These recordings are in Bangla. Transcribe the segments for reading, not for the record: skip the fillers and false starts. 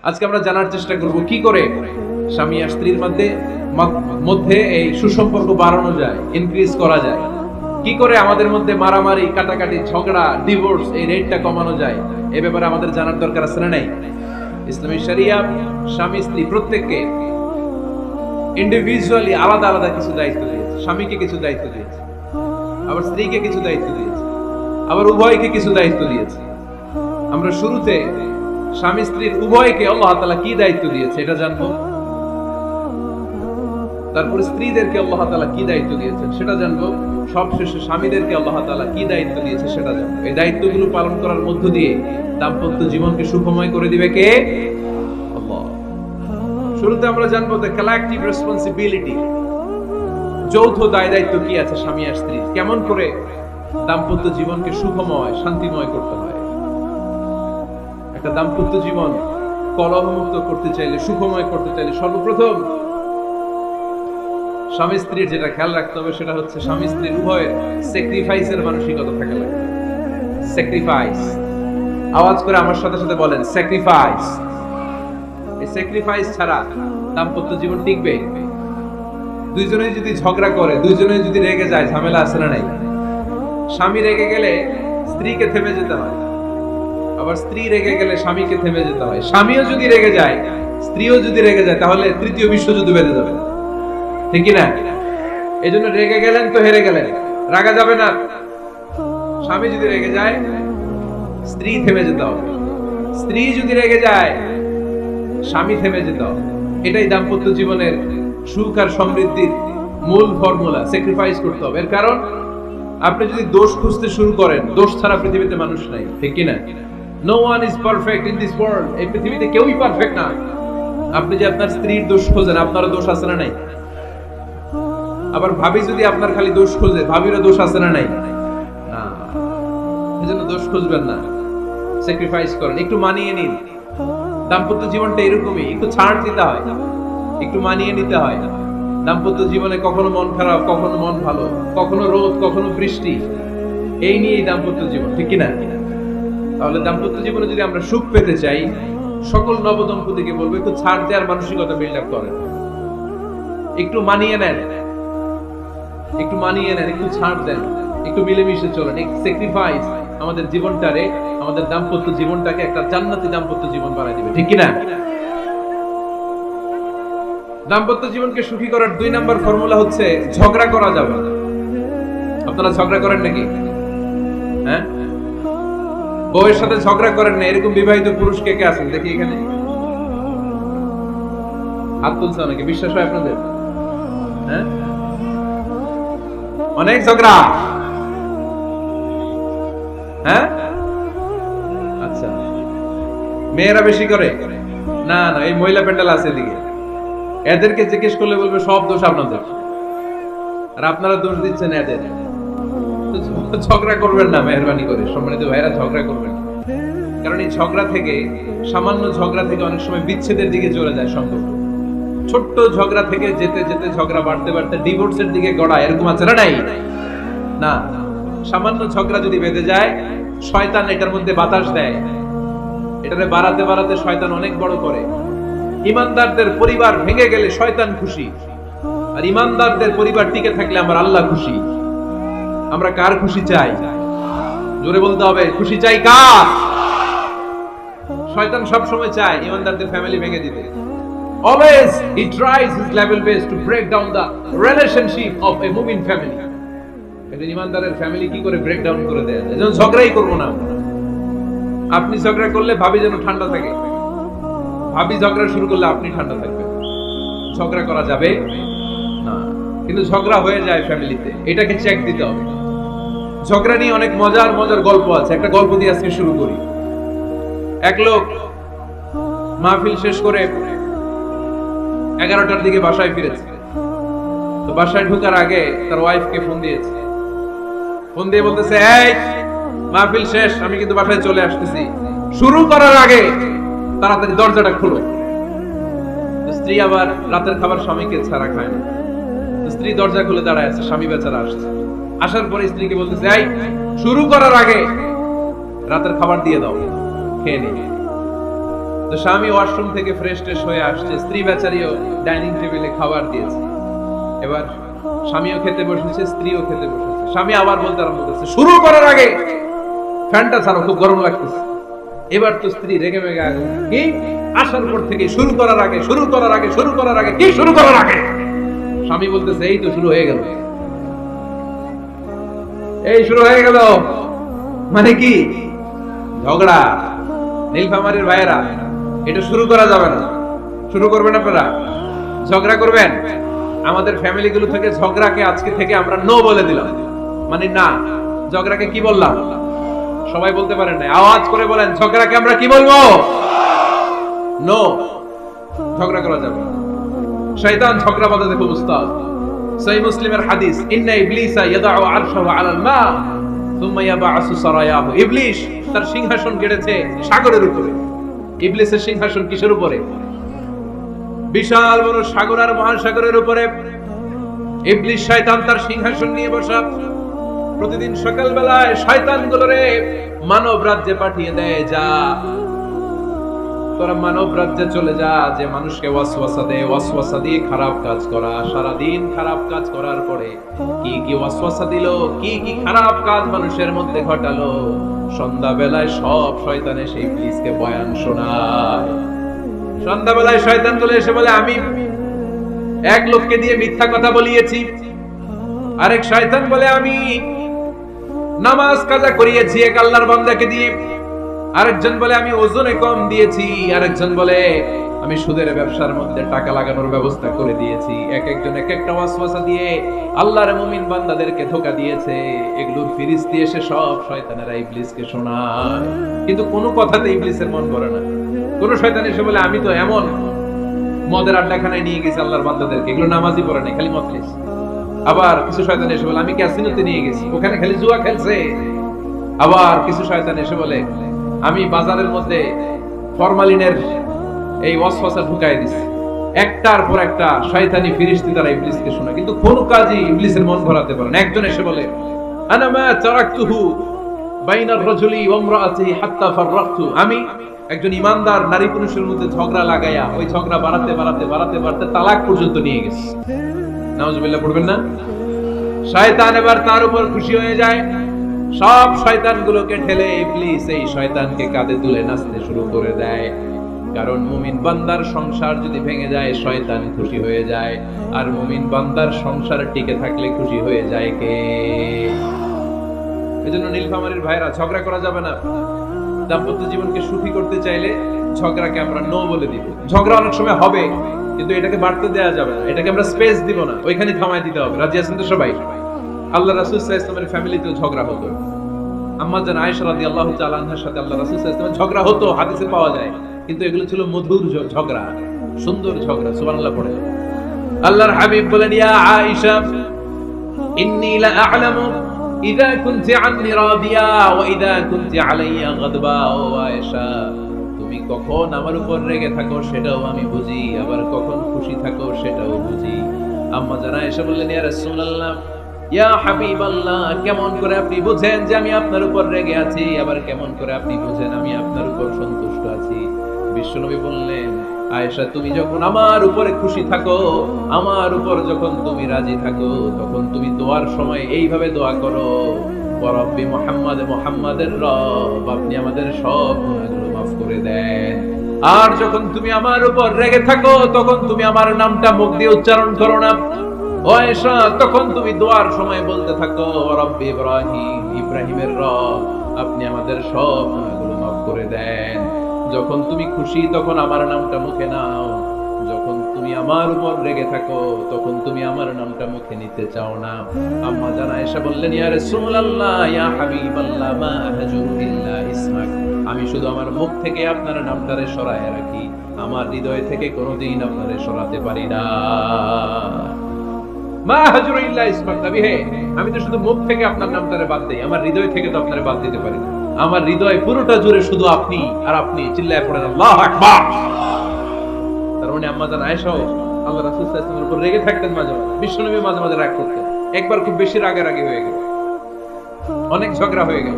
আজকে আমরা জানার চেষ্টা করব কি করে স্বামী আর স্ত্রীর মধ্যে এই সুসম্পর্ক বাড়ানো যায়, ইনক্রিজ করা যায়, কি করে আমাদের মধ্যে মারামারি, কাটাকাটি, ঝগড়া, ডিভোর্স এই রেটটা কমানো যায়। এই ব্যাপারে আমাদের জানার দরকার আছে না নাই? ইসলামী শরিয়া স্বামী স্ত্রী প্রত্যেককে ইন্ডিভিজুয়ালি আলাদা আলাদা কিছু দায়িত্ব দিয়েছে। স্বামীকে কিছু দায়িত্ব দিয়েছে, আবার স্ত্রীকে কিছু দায়িত্ব দিয়েছে, আবার উভয়কে কিছু দায়িত্ব দিয়েছে। আমরা শুরুতে স্বামী স্ত্রীর উভয়কে আল্লাহ তাআলা কি দায়িত্ব দিয়েছে এটা জানবো, তারপরে স্ত্রীদেরকে আল্লাহ তাআলা কি দায়িত্ব দিয়েছেন সেটা জানবো, সবশেষে স্বামীদেরকে আল্লাহ তাআলা কি দায়িত্ব দিয়েছে সেটা জানবো। এই দায়িত্বগুলো পালন করার মধ্য দিয়ে দাম্পত্য জীবনকে সুখময় করে দিবে কে? আল্লাহ। শুরুতে আমরা জানবো যে কালেক্টিভ রেসপন্সিবিলিটি, যৌথ দায় দায়িত্ব কি আছে স্বামী আর স্ত্রী, কেমন করে দাম্পত্য জীবনকে সুখময়, শান্তিময় করতে হয়। একটা দাম্পত্য জীবন কলহমুক্ত করতে চাইলে, সুখময় করতে চাইলে সর্বপ্রথম স্বামী স্ত্রীর যেটা খেয়াল রাখতে হবে সেটা হচ্ছে স্বামী স্ত্রীর উভয়ের স্যাক্রিফাইসের মানসিকতা থাকা লাগবে। স্যাক্রিফাইস, আওয়াজ করে আমার সাথে সাথে বলেন স্যাক্রিফাইস। এই স্যাক্রিফাইস ছাড়া দাম্পত্য জীবন টিকবে? দুইজনেই যদি ঝগড়া করে, দুইজনেই যদি রেগে যায়, ঝামেলা আছে না নাই? স্বামী রেগে গেলে স্ত্রীকে থেমে যেতে হয়, আবার স্ত্রী রেগে গেলে স্বামীকে থেমে যেতে হয়। স্বামীও যদি রেগে যায়, স্ত্রীও যদি রেগে যায়, তাহলে তৃতীয় বিশ্বযুদ্ধ বেঁধে যাবে, ঠিক কি না? এই জন্য রেগে গেলেন তো হেরে গেলেন, রাগা যাবে না। স্বামী যদি রেগে যায়, স্ত্রী থেমে যেতে হবে। স্ত্রী যদি রেগে যায়, স্বামী থেমে যেতে হবে। এটাই দাম্পত্য জীবনের সুখ আর সমৃদ্ধির মূল ফর্মুলা। স্যাক্রিফাইস করতে হবে। এর কারণ আপনি যদি দোষ খুঁজতে শুরু করেন, দোষ ছাড়া পৃথিবীতে মানুষ নাই, ঠিক কি না? No one is perfect in this world. এই পৃথিবীতে কেউই পারফেক্ট না। আপনি যে আপনার স্ত্রীর দোষ খোঁজেন, আপনারও দোষ আছে না নাই? আবার ভাবি যদি আপনার খালি দোষ খোঁজে, ভাবিরও দোষ আছে না নাই? না, এজন্য দোষ খুঁজবেন না, স্যাক্রিফাইস করেন, একটু মানিয়ে নিন। দাম্পত্য জীবনটা এরকমই, একটু ছাড় দিতে হয়, একটু মানিয়ে নিতে হয়। দাম্পত্য জীবনে কখনো মন খারাপ, কখনো মন ভালো, কখনো রোদ, কখনো বৃষ্টি, এই নিয়েই দাম্পত্য জীবন, ঠিক কিনা? তাহলে দাম্পত্য জীবনে যদি আমরা সুখ পেতে চাই, সকল নবদম্পতিকে বলবো একটু ছাড় দেওয়ার মানসিকতা বিল্ড আপ করেন। একটু মানিয়ে নেন, একটু মানিয়ে নেন, একটু ছাড় দেন, একটু মিলেমিশে চলেন। এক স্যাক্রিফাইস আমাদের জীবনটারে, আমাদের দাম্পত্য জীবনটাকে একটা জান্নাতি দাম্পত্য জীবন বানাই দিবে, ঠিক কিনা? দাম্পত্য জীবনকে সুখী করার 2 নাম্বার ফর্মুলা হচ্ছে ঝগড়া করা যাবে না। আপনারা ঝগড়া করেন নাকি? হ্যাঁ, বউয়ের সাথে ঝগড়া করেন না এরকম বিবাহিত পুরুষ কে কে আছেন দেখি এখানে? হাত তুলছে অনেকে, বিশ্বাস হয় আপনাদের? হ্যাঁ, অনেক ঝগড়া। হ্যাঁ, আচ্ছা, মেয়েরা বেশি করে? না না, এই মহিলা প্যান্ডেল আছে এদিকে, এদেরকে জিজ্ঞেস করলে বলবে সব দোষ আপনাদের, আর আপনারা দোষ দিচ্ছেন এদের। ঝগড়া করবেন না মেহরবানি করে, সম্মানিত ভাইরা, ঝগড়া করবেন না। কারণ এই ঝগড়া থেকে, সামান্য ঝগড়া থেকে অনেক সময় বিচ্ছেদের দিকে চলে যায় সম্পর্ক। ছোট্ট ঝগড়া থেকে যেতে যেতে ঝগড়া বাড়তে বাড়তে ডিভোর্সের দিকে গড়ায়, এরকম আছে না নাই? না, সামান্য ঝগড়া যদি বেঁধে যায়, শয়তান এটার মধ্যে বাতাস দেয়, এটারে বাড়াতে বাড়াতে শয়তান অনেক বড় করে। ইমানদারদের পরিবার ভেঙে গেলে শয়তান খুশি, আর ইমানদারদের পরিবার টিকে থাকলে আমার আল্লাহ খুশি। আমরা কার খুশি চাই? জোরে বলতে হবে, খুশি চাই কার? শয়তান সব সময় চায় ইমানদারদের ফ্যামিলি ভেঙে দিতে। Always he tries his level best to break down the relationship of a mu'min family. একজন ইমানদারের ফ্যামিলি কি করে ব্রেক ডাউন করে দেয়? এজন্য ঝগড়াই করব না। আপনি ঝগড়া করলে ভাবি যেন ঠান্ডা থাকে, ভাবি ঝগড়া শুরু করলে আপনি ঠান্ডা থাকবেন। ঝগড়া করা যাবে না, কিন্তু ঝগড়া হয়ে যায় ফ্যামিলিতে, এটাকে চেক দিতে হবে। ঝগড়া নিয়ে অনেক মজার মজার গল্প আছে। একটা গল্প দিয়ে আজকে শুরু করি। এক লোক মাহফিল শেষ করে 11টার দিকে বাসায় ফিরেছে। তো বাসায় ঢোকার আগে তার ওয়াইফকে ফোন দিয়েছে। ফোন দিয়ে বলতেছে, এই মাহফিল শেষ, আমি কিন্তু বাসায় চলে আসতেছি, শুরু করার আগে তাড়াতাড়ি দরজাটা খুলো। স্ত্রী আবার রাতের খাবার স্বামীকে ছাড়া খায় না। স্ত্রী দরজা খুলে দাঁড়ায় আছে, স্বামী বেচারা আসছে। আসার পরে স্ত্রীকে বলতেছে, এই শুরু করার আগে রাতের খাবার দিয়ে দাও, খেয়ে নে। তো স্বামী ওয়াশরুম থেকে ফ্রেশ ট্রেশ হয়ে আসছে, স্ত্রী বেচারিও ডাইনিং টেবিলে খাবার দিয়েছে। এবার স্বামীও খেতে বসেছে, স্ত্রীও খেতে বসেছে। স্বামী আবার বলতে আরম্ভ করছে, শুরু করার আগে ফ্যানটা ছাড়ো, খুব গরম লাগতেছে। এবার তো স্ত্রী রেগে মেগে আগে, কি আসার পর থেকে শুরু করার আগে কি শুরু করার আগে? স্বামী বলতেছে, এই তো শুরু হয়ে গেল, এই শুরু হয়ে গেল। মানে কি? ঝগড়া। নীলফামারীর ভাইয়েরা, এটা শুরু করা যাবে না। শুরু করবেন আপনারা, ঝগড়া করবেন। আমাদের ফ্যামিলি গুলো থেকে ঝগড়াকে আজকে থেকে আমরা নো বলে দিলাম। মানে না, ঝগড়াকে কি বললাম? সবাই বলতে পারেন না, আওয়াজ করে বলেন, ঝগড়াকে আমরা কি বলবো? নো। ঝগড়া করা যাবে না। শয়তান ঝগড়া বাঁধাতে খুব উস্তাদ। সহিহ মুসলিমের হাদিস, ইন্না ইবলিসা ইয়াদাউ আরশাহু আলাল মা সুম্মা ইয়াবআসু সারায়াহু। ইবলিস তার সিংহাসন গেড়েছে সাগরের উপরে। ইবলিসের সিংহাসন কিসের উপরে? বিশাল বড় সাগর আর মহাসাগরের উপরে ইবলিস শয়তান তার সিংহাসন নিয়ে বসা। প্রতিদিন সকাল বেলায় শয়তানগুলোরে মানব রাজ্যে পাঠিয়ে দেয়, যা তোরা মানব রাজ্যে চলে যা, যে মানুষকে ওয়াসওয়াসা দেয়, ওয়াসওয়াসা দিয়ে খারাপ কাজ করা। সারা দিন খারাপ কাজ করার পরে কি কি ওয়াসওয়াসা দিল, কি কি খারাপ কাজ মানুষের মধ্যে ঘটালো, সন্ধ্যা বেলায় সব শয়তানে সেই ইবলিসকে বয়ান শোনায়। সন্ধ্যা বেলায় শয়তান গুলো এসে বলে, আমি এক লোককে দিয়ে মিথ্যা কথা বলিয়েছি। আরেক শয়তান বলে, আমি নামাজ কাজা করিয়েছি এক আল্লাহর বান্দাকে দিয়ে। আরেকজন বলে, আমি ওজনে কম দিয়েছি। আরেকজন বলে, আমি সুদের ব্যবসার মধ্যে টাকা লাগানোর ব্যবস্থা করে দিয়েছি। এক একজন এক একটা ওয়াসওয়াসা দিয়ে আল্লাহর মুমিন বান্দাদেরকে ধোঁকা দিয়েছে। এগুলোর ফিরিস্তি এসে সব শয়তানেরা ইবলিসকে শোনায়, কিন্তু কোনো কথাতে ইবলিসের মন ভরে না। কোন শয়তান এসে বলে, আমি তো এমন মদের আড্ডাখানায় নিয়ে গেছি আল্লাহর বান্দাদেরকে, এগুলো নামাজই পড়ে নাই, খালি মদ খেয়েছে। আবার কিছু শয়তান এসে বলে, আমি ক্যাসিনোতে নিয়ে গেছি, ওখানে খালি জুয়া খেলছে। আবার কিছু শয়তান এসে বলে, আমি বাজারের মধ্যে ফরমালিনের এই ওয়াসওয়াসা ঢুকাই দিছি। একটার পর একটা শয়তানি ফিরিস্তি তারা ইবলিসকে শোনায়, কিন্তু কোন কাজই ইবলিসের মন ভরাতে পারে না। একজন এসে বলে, আনা মা তারাকতুহু বাইনার রাজুলি ওয়া ইমরাআতিহি হাত্তা ফাররাকতু। আমি একজন ইমানদার নারী পুরুষের মধ্যে ঝগড়া লাগাইয়া ওই ঝগড়া বাড়াতে তালাক পর্যন্ত নিয়ে গেছে। নাউজুবিল্লাহ পড়বেন না? শয়তান এবার তার উপর খুশি হয়ে যায়। সব শয়তানগুলোকে ঠেলে ইবলিস এই শয়তানকে কাঁধে তুলে নাচতে শুরু করে দেয়। কারণ মুমিন বান্দার সংসার যদি ভেঙে যায়, শয়তান খুশি হয়ে যায়। আর মুমিন বান্দার সংসার টিকে থাকলে খুশি হয়ে যায় কে? এজন্য নীলফামারীর ভাইরা, ঝগড়া করা যাবে না। দাম্পত্য জীবনকে সুখী করতে চাইলে ঝগড়াকে আমরা নো বলে দিব। ঝগড়া অনেক সময় হবে, কিন্তু এটাকে বাড়তে দেওয়া যাবে না। এটাকে আমরা স্পেস দিব না, ওইখানে থামায় দিতে হবে। রাজি আছেন তো সবাই? আল্লাহ রাসূল সাল্লাল্লাহু আলাইহি ওয়াসাল্লামের ফ্যামিলিতেও ঝগড়া হতো। আম্মা জান আয়েশা রাদিয়াল্লাহু তাআলা আনহার সাথে আল্লাহ রাসূল সাল্লাল্লাহু আলাইহি ওয়াসাল্লামের ঝগড়া হতো, হাদিসে পাওয়া যায়। কিন্তু এগুলো ছিল মধুর ঝগড়া, সুন্দর ঝগড়া। সুবহানাল্লাহ পড়ে। আল্লাহর হাবিব বলেন, ইয়া আয়েশা ইন্নী লা আ'লামু ইযা কুনতি আন্নী রাদিয়া ওয়া ইযা কুনতি আলাইয়া গাদবা। ও আয়েশা, তুমি কখন আমার উপর রেগে থাকো সেটাও আমি বুঝি, আবার কখন খুশি থাকো সেটাও বুঝি। আম্মা জান আয়েশা বললেন, ইয়া রাসূলুল্লাহ, ইয়া হাবিবাল্লাহ, কেমন করে আপনি বুঝেন যে আমি আপনার উপর রেগে আছি, আবার কেমন করে আপনি বুঝেন আমি আপনার উপর সন্তুষ্ট আছি? বিশ্বনবী বললেন, আয়েশা, তুমি যখন আমার উপরে খুশি থাকো, আমার উপর যখন তুমি রাজি থাকো, তখন তুমি দোয়ার সময় এইভাবে দোয়া করো, ওয়া রাব্বি মুহাম্মাদ, মুহাম্মাদের রব, আপনি আমাদের সব গুনাহগুলো মাফ করে দেন। আর যখন তুমি আমার উপর রেগে থাকো, তখন তুমি আমার নামটা মুখ দিয়ে উচ্চারণ করো না। ও আয়েশা, তখন তুমি দোয়ার সময় বলতে থাকো, ওয়া রাব্বি ইব্রাহিম, ইব্রাহিমের রব, আপনি আমাদের সব গুনাহগুলো মাফ করে দেন। যখন তুমি খুশি তখন আমার নামটা মুখে নাও, যখন তুমি আমার উপর রেগে থাকো তখন তুমি আমার নামটা মুখে নিতে চাও না। আম্মা জান আয়েশা বললেন, ইয়া রাসূলুল্লাহ, ইয়া হাবিবাল্লাহ, মা আহজুরু ইল্লা ইসমাক, আমি শুধু আমার মুখ থেকে আপনার নামটারে সরায় রাখি, আমার হৃদয় থেকে কোনোদিন আপনারে সরাতে পারি না। মা আহজুরু ইল্লা ইসমাক, নবী হে, আমি তো শুধু মুখ থেকে আপনার নামটারে বাদ দেই, আমার হৃদয় থেকে তো আপনারে বাদ দিতে পারি না। আমার হৃদয় পুরোটা জুড়ে শুধু আপনি আর আপনি। চিল্লায় পড়েন আল্লাহু আকবার। তার মানে আম্মা জান আয়েশা আল্লাহ রাসূল সাল্লাল্লাহু আলাইহি ওয়াসাল্লামের উপর রেগে থাকতেন মাঝে মাঝে, বিশ্বনবী মাঝে মাঝে রাগ করতেন। একবার খুব বেশি রাগারাগি হয়ে গেল, অনেক ঝগড়া হয়ে গেল।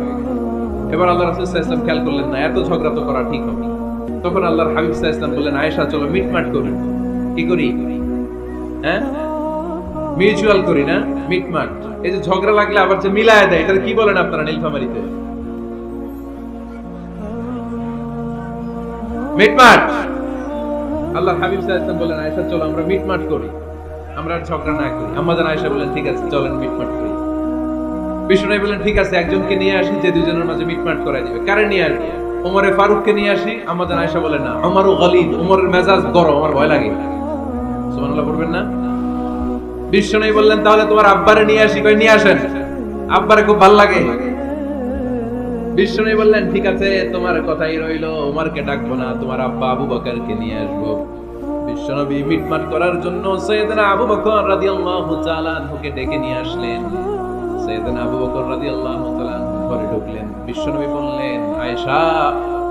এবার আল্লাহ রাসূল সাল্লাল্লাহু আলাইহি ওয়াসাল্লাম খেয়াল করলেন, না, এত ঝগড়া তো করা ঠিক হবে। তখন আল্লাহর হাবিব সাল্লাল্লাহু আলাইহি ওয়াসাল্লাম বললেন, আয়েশা চলো মিটমাট করি। কি করি? হ্যাঁ, মিউচুয়াল করি না, মিটমাট। এই যে ঝগড়া লাগলে আবার যে মিলায় দেয়, এটা কি বলেন আপনারা নীলফামারীতে? মিটমাট। আল্লাহর হাবিব সাল্লাল্লাহু আলাইহি ওয়াসাল্লাম বললেন, আয়েশা চলো আমরা মিটমাট করি, আমরা আর ঝগড়া না করি। আম্মা জান আয়েশা বললেন, ঠিক আছে চলেন মিটমাট করি। বিষ্ণু বললেন, ঠিক আছে একজনকে নিয়ে আসি যে দুজনের মাঝে মিটমাট করাই দিবে। কারে নিয়ে আসি? ওমরে ফারুককে নিয়ে আসি। আম্মা জান আয়েশা বলেন, না, ওমরও গলিদ, ওমরের মেজাজ গরম, আমার ভয় লাগে। সুবহানাল্লাহ পড়বেন না? বিষ্ণু বললেন, তাহলে তোমার আব্বারে নিয়ে আসি। কই নিয়ে আসেন, আব্বারে খুব ভালো লাগে। বিষ্ণু বললেন, ঠিক আছে তোমার কথাই রইলো, ওমরকে ডাকবো না, তোমার আব্বা আবু বকরকে নিয়ে আসবো। বিশ্বনবী মিটমাট করার জন্য সাইয়েদনা আবু বকর রাদিয়াল্লাহু তাআলা আনহুকে ডেকে নিয়ে আসলেন। সাইয়েদনা আবু বকর রাদিয়াল্লাহু তাআলা আনহু ঘরে ঢুকলেন। বিশ্বনবী বললেন, আয়েশা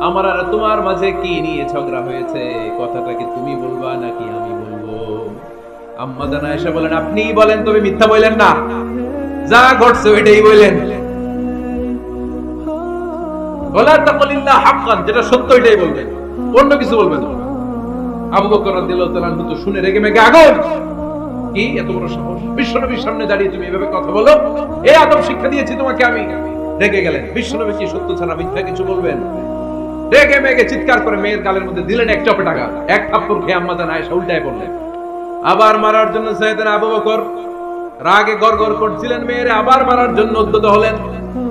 আমার আর তোমার মাঝে কি নিয়ে ঝগড়া হয়েছে? কথাটা কি তুমি বলবা নাকি আমি বলবো? আম্মা জান আয়েশা বলেন, আপনিই বলেন, তবে মিথ্যা বললেন না, যা ঘটছে ওইটাই বললেন। ওয়ালা তাকুলিল্লাহ হাক্কান, যেটা সত্য ওইটাই বলবেন, অন্য কিছু বলবেন না। আবু বকর রাদিয়াল্লাহু তাআলা আনহু তো শুনে রেগে মেগে আগুন। কি এত বড় সাহস, বিশ্বনবীর সামনে দাঁড়িয়ে তুমি এভাবে কথা বলো? এই আদব শিক্ষা দিয়েছি তোমাকে আমি। রেগে গেলেন। বিশ্বনবী কি সত্য ছাড়া মিথ্যা কিছু বলবেন? রেগে মেগে চিৎকার করে মেয়ের গালের মধ্যে দিলেন এক চপেটাঘা। এক থাপ্পড় খেয়ে আম্মা জান আয়েশা উল্টায় পড়লেন। আবার মারার জন্য সাইয়েদনা আবু বকর রাগে গড়গড় করছিলেন, মেয়েরে আবার মারার জন্য উদ্যত হলেন।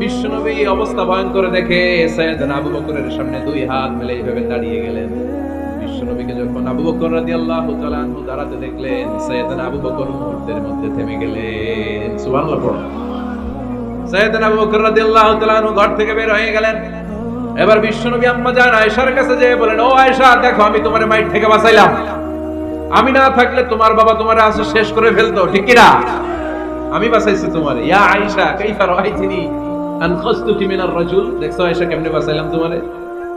বিশ্বনবী অবস্থা ভয়ঙ্কর দেখে সাইয়েদনা আবু বকরের সামনে দুই হাত মেলে এইভাবে দাঁড়িয়ে গেলেন। বিশ্বনবীকে যখন আবু বকর রাদিয়াল্লাহু তাআলা আনহু দাঁড়াতে দেখলেন, সাইয়েদনা আবু বকর মুহূর্তের মধ্যে থেমে গেলেন। সুবহানাল্লাহ পড়ো। সাইয়েদনা আবু বকর রাদিয়াল্লাহু তাআলা আনহু ঘর থেকে বের হয়ে গেলেন। এবার বিশ্বনবী আম্মা জান আয়েশার কাছে যেয়ে বলেন, ও আয়েশা দেখো, আমি তোমারে মাইর থেকে বাঁচাইলাম। আমি না থাকলে তোমার বাবা তোমারে আসে শেষ করে ফেলতো, ঠিক কি না? আমি বাঁচাইছি তোমারে। ইয়া আয়েশা কাইফা রাআইতিনি আনখাসতুকি মিনার রাজুল, দেখছো আয়েশা কেমনে বাঁচাইলাম তোমারে?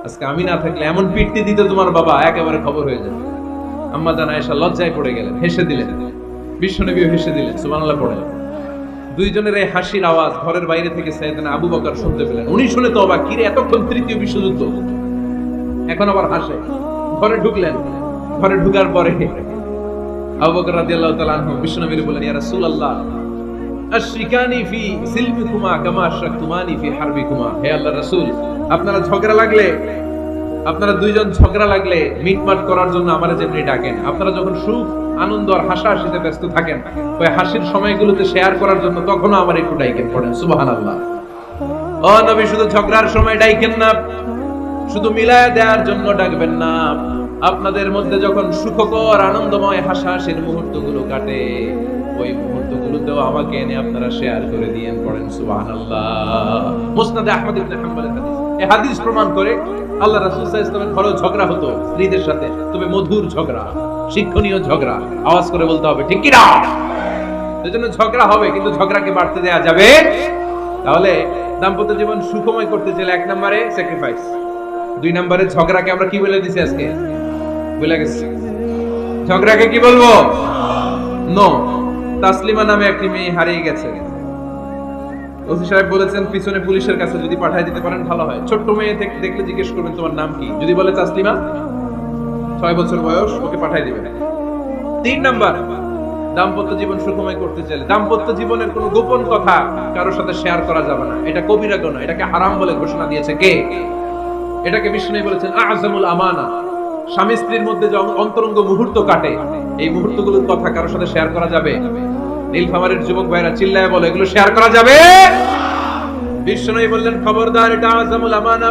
আজকে আমি না থাকলে এমন পিটতি দিত তোমার বাবা, একেবারে খবর হয়ে যাবে। আম্মা জান আয়েশা লজ্জায় পড়ে গেলেন, হেসে দিলেন। বিশ্বনবীও হেসে দিলেন। সুবহানাল্লাহ পড়ে। দুইজনের এই হাসির আওয়াজ ঘরের বাইরে থেকে সাইয়েদনা আবু বকর শুনতে পেলেন। উনি শুনে তো অবাক, কি রে এতক্ষণ তৃতীয় বিশ্বযুদ্ধ, এখন আবার হাসে। ঘরে ঢুকলেন। ঘরে ঢুকার পরে আবু বকর রাদিয়াল্লাহু তাআলা আনহু বিশ্বনবীকে বললেন, ইয়া রাসূলুল্লাহ আশরিকানি ফি সিলমিকুমা কামা আশরাকতুমানি ফি হারবিকুমা। হে আল্লাহর রাসূল, আপনারা ঝগড়া লাগলে, আপনারা দুইজন ঝগড়া লাগলে মিটমাট করার জন্য আমারে যেমনি ডাকেন, আপনারা যখন সুখ আনন্দ আর হাসাহাসিতে ব্যস্ত থাকেন, ওই হাসির সময়গুলোতে শেয়ার করার জন্য তখনও আমার একটু ডাইকেন। পড়েন সুবহানাল্লাহ। ও নবী, শুধু ঝগড়ার সময় ডাইকেন না, শুধু মিলায়া দেওয়ার জন্য ডাকবেন না। আপনাদের মধ্যে যখন সুখকর আনন্দময় হাসাহাসির মুহূর্তগুলো কাটে, ওই মুহূর্তগুলোতেও আমাকে এনে আপনারা শেয়ার করে দিয়েন। পড়েন সুবহানাল্লাহ। মুসনাদে আহমদ ইবনে হাম্বলের হাদিস। এই হাদিস প্রমাণ করে আল্লাহ রাসূল সাল্লাল্লাহু আলাইহি ওয়াসাল্লামের ঘরেও ঝগড়া হতো স্ত্রীদের সাথে, তবে মধুর ঝগড়া, শিক্ষণীয় ঝগড়া। আওয়াজ করে বলতে হবে, ঠিক কি না? এজন্য ঝগড়া হবে, কিন্তু ঝগড়াকে বাড়তে দেয়া যাবে। তাহলে দাম্পত্য জীবন সুখময় করতে চাইলে 1 নম্বরে স্যাক্রিফাইস, 2 নম্বরে ঝগড়াকে আমরা কি বলে দিছি আজকে? ভুলে গেছি। ঝগড়াকে কি বলবো? নো। তাসলিমা নামে একটি মেয়ে হারিয়ে গেছে। ওসি সাহেব বলেছেন পিছনে পুলিশের কাছে যদি পাঠিয়ে দিতে পারেন ভালো হয়। ছোট্ট মেয়ে দেখলে জিজ্ঞেস করবেন তোমার নাম কি, যদি বলে তাসলিমা, 6 বছর বয়স, ওকে পাঠিয়ে দিবেন। 3 নাম্বার, দাম্পত্য জীবন সুখময় করতে চাইলে দাম্পত্য জীবনের কোনো গোপন কথা কারোর সাথে শেয়ার করা যাবে না। এটা কবিরা গুনাহ, এটাকে হারাম বলে ঘোষণা দিয়েছে কে? এটাকে বিষ্ণু বলেছেন আযমুল আমানা। স্বামী স্ত্রীর মধ্যে যে অন্তরঙ্গ মুহূর্ত কাটে, এই মুহূর্তগুলোর কথা কারোর সাথে শেয়ার করা যাবে? নীলফামারীর যুবক ভাইরা চিল্লায় বলে, এগুলো শেয়ার করা যাবে? বিষ্ণু বললেন, খবরদার, এটা আযমুল আমানা।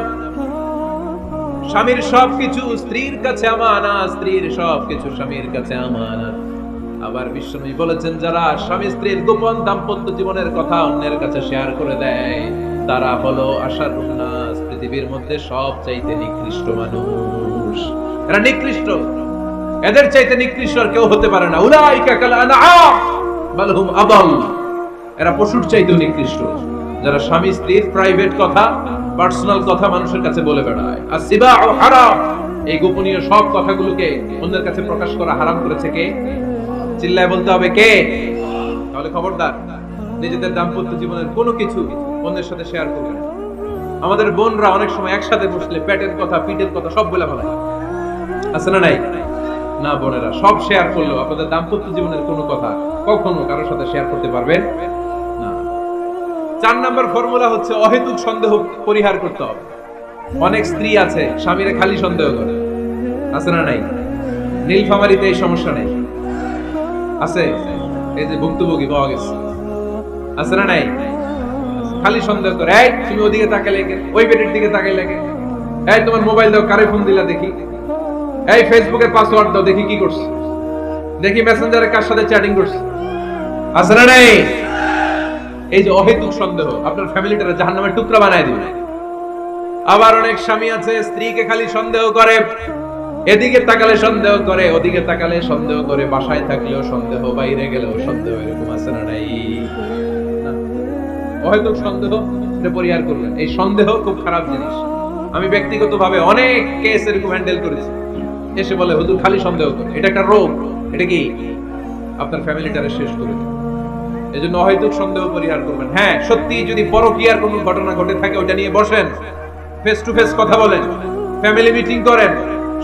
স্বামীর সবকিছু স্ত্রীর কাছে আমানত, স্ত্রীর সবকিছু স্বামীর কাছে আমানত। আবার বিষ্ণু বলেছেন, যারা স্বামী স্ত্রীর গোপন দাম্পত্য জীবনের কথা অন্যের কাছে শেয়ার করে দেয়, তারা হলো আশারুন নাস, পৃথিবীর মধ্যে সবচাইতে নিকৃষ্ট মানুষ। এরা নিকৃষ্ট, এদের চাইতে নিকৃষ্ট আর কেউ হতে পারে না। উলাইকা কাল আনআম বাল হুম আদাল। এরা পশুর চাইতেও নিকৃষ্ট, যারা স্বামী স্ত্রীর প্রাইভেট কথা, পার্সোনাল কথা মানুষের কাছে বলে বেড়ায়। আর সিবাউ হারাম, এই গোপনীয় সব কথাগুলোকে অন্যের কাছে প্রকাশ করা হারাম করেছে কে? চিল্লায় বলতে হবে কে? তাহলে খবরদার, নিজেদের দাম্পত্য জীবনের কোনো কিছু অন্যের সাথে শেয়ার করবেন না। আমাদের বোনরা অনেক সময় একসাথে বসলে পেটের কথা, পিঠের কথা সব বলে ফেলে, আছে না নাই? না বোনেরা, সব শেয়ার করলেও আপনাদের দাম্পত্য জীবনের কোনো কথা কখনো কারোর সাথে শেয়ার করতে পারবেন না। 4 নাম্বার ফর্মুলা হচ্ছে অহেতুক সন্দেহ পরিহার করতে হবে। অনেক স্ত্রী আছে স্বামীরে খালি সন্দেহ করে, আছে না নাই? নীলফামারীতে এই সমস্যা নেই, আছে? এই যে ভুক্তভোগী পাওয়া গেছে, আছে না নাই? খালি সন্দেহ করে, এই তুমি ওদিকে তাকাইলে কেন, ওই বেটির দিকে তাকাইলে কেন, এই তোমার মোবাইল দাও, কারে ফোন দিলা দেখি, এই ফেসবুকের পাসওয়ার্ড দাও দেখি কি করছে, দেখি মেসেঞ্জারে কার সাথে চ্যাটিং করছে, আছে না নাই? এই যে অহেতুক সন্দেহ আপনার ফ্যামিলিটারে জাহান্নামের টুকরা বানায় দিবে। আবার অনেক স্বামী আছে স্ত্রীকে খালি সন্দেহ করে, এদিকে তাকালে সন্দেহ করে, ওদিকে তাকালে সন্দেহ করে, বাসায় থাকলেও সন্দেহ, বাইরে গেলেও সন্দেহ, এরকম আছে না নাই? অহেতুক সন্দেহ এটা পরিহার করবেন। এই সন্দেহ খুব খারাপ জিনিস। আমি ব্যক্তিগতভাবে অনেক কেস এরকম হ্যান্ডেল করেছি। এসে বলে হুজুর খালি সন্দেহ করে, এটা একটা রোগ, এটা কি আপনার ফ্যামিলিটারে শেষ করে দেবে। এজন্য অহেতুক সন্দেহ পরিহার করবেন। হ্যাঁ, সত্যি যদি পরকীয়ার কোনো ঘটনা ঘটে থাকে ওটা নিয়ে বসেন, ফেস টু ফেস কথা বলেন, ফ্যামিলি মিটিং করেন,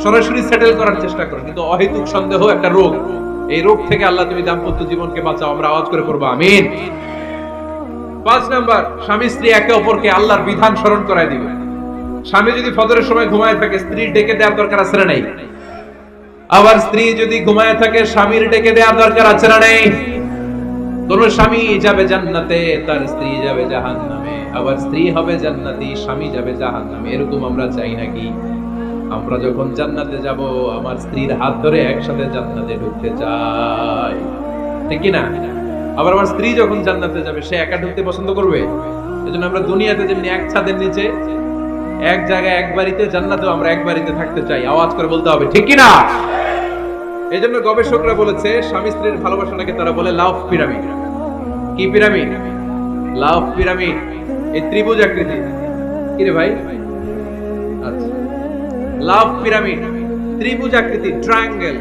সরাসরি সেটেল করার চেষ্টা করেন। কিন্তু অহেতুক সন্দেহ একটা রোগ। এই রোগ থেকে আল্লাহ তুমি দাম্পত্য জীবনকে বাঁচাও, আমরা আওয়াজ করে পড়বো আমিন। 5 নাম্বার, স্বামী স্ত্রী একে অপরকে আল্লাহর বিধান স্মরণ করায় দিবে। স্বামী যদি ফজরের সময় ঘুমায় থাকে, স্ত্রী ডেকে দেওয়ার দরকার আছে না নাই? আবার স্ত্রী যদি ঘুমায় থাকে, স্বামীর ডেকে দেওয়ার দরকার আছে না নাই? কোন স্বামী যাবে জান্নাতে, তার স্ত্রী যাবে জাহান্নামে, আবার স্ত্রী হবে জান্নাতি, স্বামী যাবে জাহান্নামে। এরকম আমরা চাই নাকি? আমরা যখন জান্নাতে যাব, আমার স্ত্রীর হাত ধরে একসাথে জান্নাতে ঢুকতে চাই, ঠিক কি না? আবার আমার স্ত্রী যখন জান্নাতে যাবে, সে একা ঢুকতে পছন্দ করবে? এজন্য আমরা দুনিয়াতে যেমনি এক ছাদের নিচে, এক জায়গায়, এক বাড়িতে, জান্নাতেও আমরা এক বাড়িতে থাকতে চাই। আওয়াজ করে বলতে হবে, ঠিক কি না? এজন্য গবেষকরা বলেছে স্বামী স্ত্রীর ভালোবাসাটাকে তারা বলে লাভ পিরামিড। কি পিরামিড? লাভ পিরামিড। এই ত্রিভুজ আকৃতি। কি রে ভাই? আচ্ছা, লাভ পিরামিড, ত্রিভুজ আকৃতি, ট্রায়াঙ্গেল।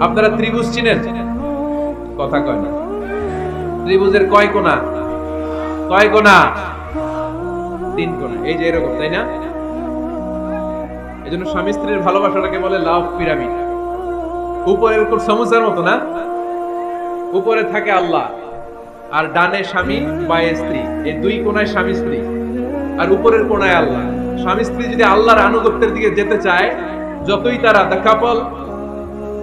আপনারা ত্রিভুজ চিনেন? কথা কয় না। ত্রিভুজের কয় কোণা? কয় কোণা? 3 কোণা। এই যে এরকম, তাই না? এজন্য স্বামী স্ত্রীর ভালোবাসাটাকে বলে লাভ পিরামিড। উপরে এরকম সমুচার মতো না, উপরে থাকে আল্লাহ, আর ডানে স্বামী, বায়ে স্ত্রী। এই 2 কোণায় স্বামী স্ত্রী, আর উপরের কোণায় আল্লাহ। স্বামী স্ত্রী যদি আল্লাহর আনুগত্যের দিকে যেতে চায়, যতই তারা the couple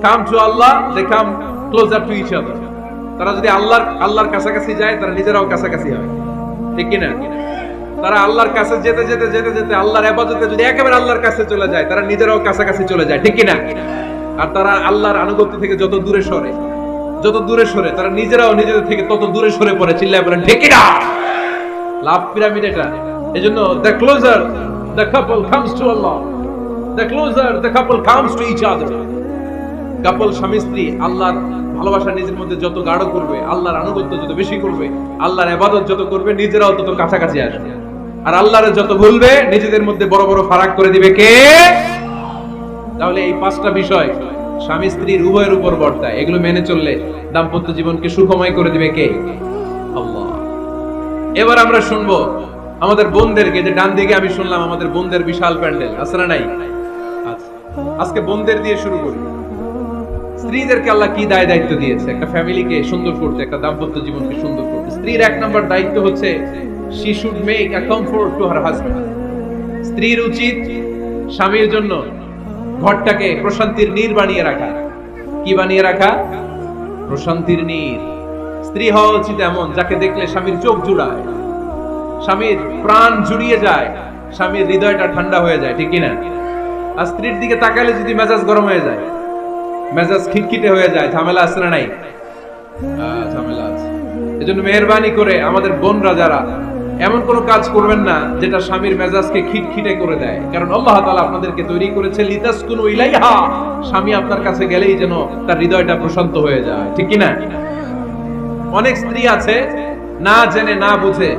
come to Allah, they come closer to each other। তারা যদি আল্লাহর কাছাকাছি যায়, তারা নিজেরাও কাছাকাছি হয়, ঠিক কি না? তারা আল্লাহর কাছে যেতে যেতে যেতে যেতে আল্লাহর ইবাদতে যদি একেবারে আল্লাহর কাছে চলে যায়, তারা নিজেরাও কাছাকাছি চলে যায়, ঠিক কি না? আর তারা আল্লাহর আনুগত্য থেকে যত দূরে সরে, তারা নিজেরাও নিজেদের থেকে তত দূরে সরে পড়ে। চিল্লায় বলেন, ঠিক কি না? লাভ পিরামিড এটা। এজন্য the closer the couple comes to Allah, the closer the couple comes to each other। কাপল স্বামী স্ত্রী আল্লাহর ভালোবাসা নিজের মধ্যে যত গাঢ় করবে, আল্লাহর আনুগত্য যত বেশি করবে, আল্লাহর ইবাদত যত করবে, নিজেরাও তত কাছাকাছি আসবে। আর আল্লাহরে যত ভুলবে, নিজেদের মধ্যে বড় বড় ফারাক করে দিবে কে? তাহলে এই 5টা বিষয় স্বামী স্ত্রীর উভয়ের উপর বর্তায়। এগুলো মেনে চললে দাম্পত্য জীবনকে সুখময় করে দিবে কে? আল্লাহ। এবার আমরা শুনবো আমাদের বোনদেরকে। যে ডান দিকে আমি শুনলাম আমাদের বোনদের বিশাল প্যান্ডেল, আছে না নাই? আচ্ছা, আজকে বোনদের দিয়ে শুরু করি। স্ত্রীদেরকে আল্লাহ কি দায়িত্ব দিয়েছে একটা ফ্যামিলিকে সুন্দর করতে, একটা দাম্পত্য জীবনকে সুন্দর করতে। স্ত্রীর 1 নম্বর দায়িত্ব হচ্ছে she should make a comfort to her husband। স্ত্রীর উচিত স্বামীর জন্য ঘরটাকে প্রশান্তির নীড় বানিয়ে রাখা। কি বানিয়ে রাখা? প্রশান্তির নীড়। স্ত্রী হওয়া উচিত এমন যাকে দেখলে স্বামীর চোখ জুড়ায়, স্বামীর প্রাণ জুড়িয়ে যায়, স্বামীর হৃদয়টা ঠান্ডা হয়ে যায়, ঠিক কিনা? আর স্ত্রীর দিকে তাকালে যদি মেজাজ গরম হয়ে যায়, মেজাজ খিটখিটে হয়ে যায়, ঝামেলা আছে না নাই? ঝামেলা আছে। এজন্য মেহেরবানি করে আমাদের বোনরা যারা, এমন কোন কাজ করবেন না যেটা স্বামীর মেজাজকে খিটখিটে করে দেয়। কারণ আল্লাহ তাআলা আপনাদেরকে তৈরি করেছে লিতাসকুনু ইলাইহা, স্বামী আপনার কাছে গেলেই যেন তার হৃদয়টা প্রশান্ত হয়ে যায়, ঠিক কি না? অনেক স্ত্রী আছে না জেনে না বুঝে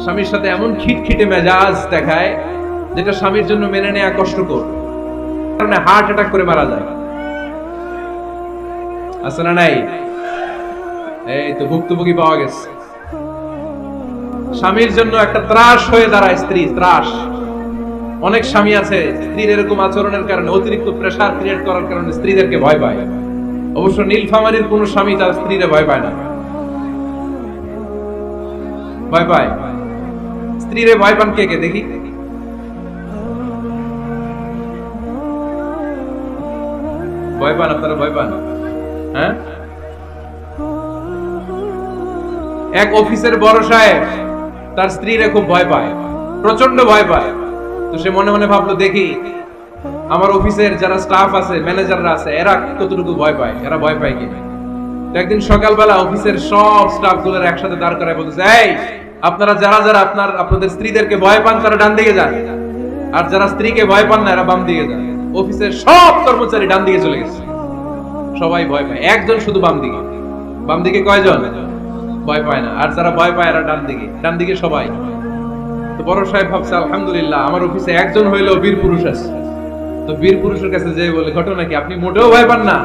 স্বামীর সাথে এমন খিটখিটে মেজাজ দেখায় যেটা স্বামীর জন্য মেনে নেওয়া কষ্টকর, কারণে হার্ট অ্যাটাক করে মারা যায়, আছে না নাই? এই তো ভুক্তভোগী পাওয়া গেছে। স্বামীর জন্য একটা ত্রাস হয়ে দাঁড়ায় স্ত্রী, ত্রাস। অনেক স্বামী আছে স্ত্রীর এরকম আচরণের কারণে, অতিরিক্ত প্রেসার ক্রিয়েট করার কারণে স্ত্রীদেরকে ভয় পায়। অবশ্য নীলফামারীর কোন স্বামী তার স্ত্রীরে ভয় পায় না। ভয় পায়? স্ত্রীরে ভয় পান কে কে দেখি? ভয় পান আপনারা? ভয় পান? হ্যাঁ। এক অফিসের বড় সাহেব তার স্ত্রীরে খুব ভয় পায়, প্রচন্ড ভয় পায়। তো সে মনে মনে ভাবলো, দেখি আমার অফিসের যারা স্টাফ আছে, ম্যানেজাররা আছে, এরা কতটুকু ভয় পায়, এরা ভয় পায় কিনা। তো একদিন সকালবেলা অফিসের সব স্টাফ গুলোর একসাথে দাঁড় করায় বলতেছে, এই আপনারা যারা যারা আপনাদের স্ত্রীদেরকে ভয় পান তারা ডান দিকে যান, আর যারা স্ত্রীকে ভয় পান না এরা বাম দিকে যান। অফিসের সব কর্মচারী ডান দিকে চলে গেছে, সবাই ভয় পায়, একজন শুধু বাম দিকে। বাম দিকে কয়জন ভয় পায় না, আর যারা ভয় পায় এরা ডান দিকে, ডান দিকে সবাই। তো বড় সাহেব ভাবছে, আলহামদুলিল্লাহ আমার অফিসে একজন হইলেও বীর পুরুষ আছে। তো বীর পুরুষের কাছে যেয়ে বলে, ঘটনা কি, আপনি মোটেও ভয় পান না?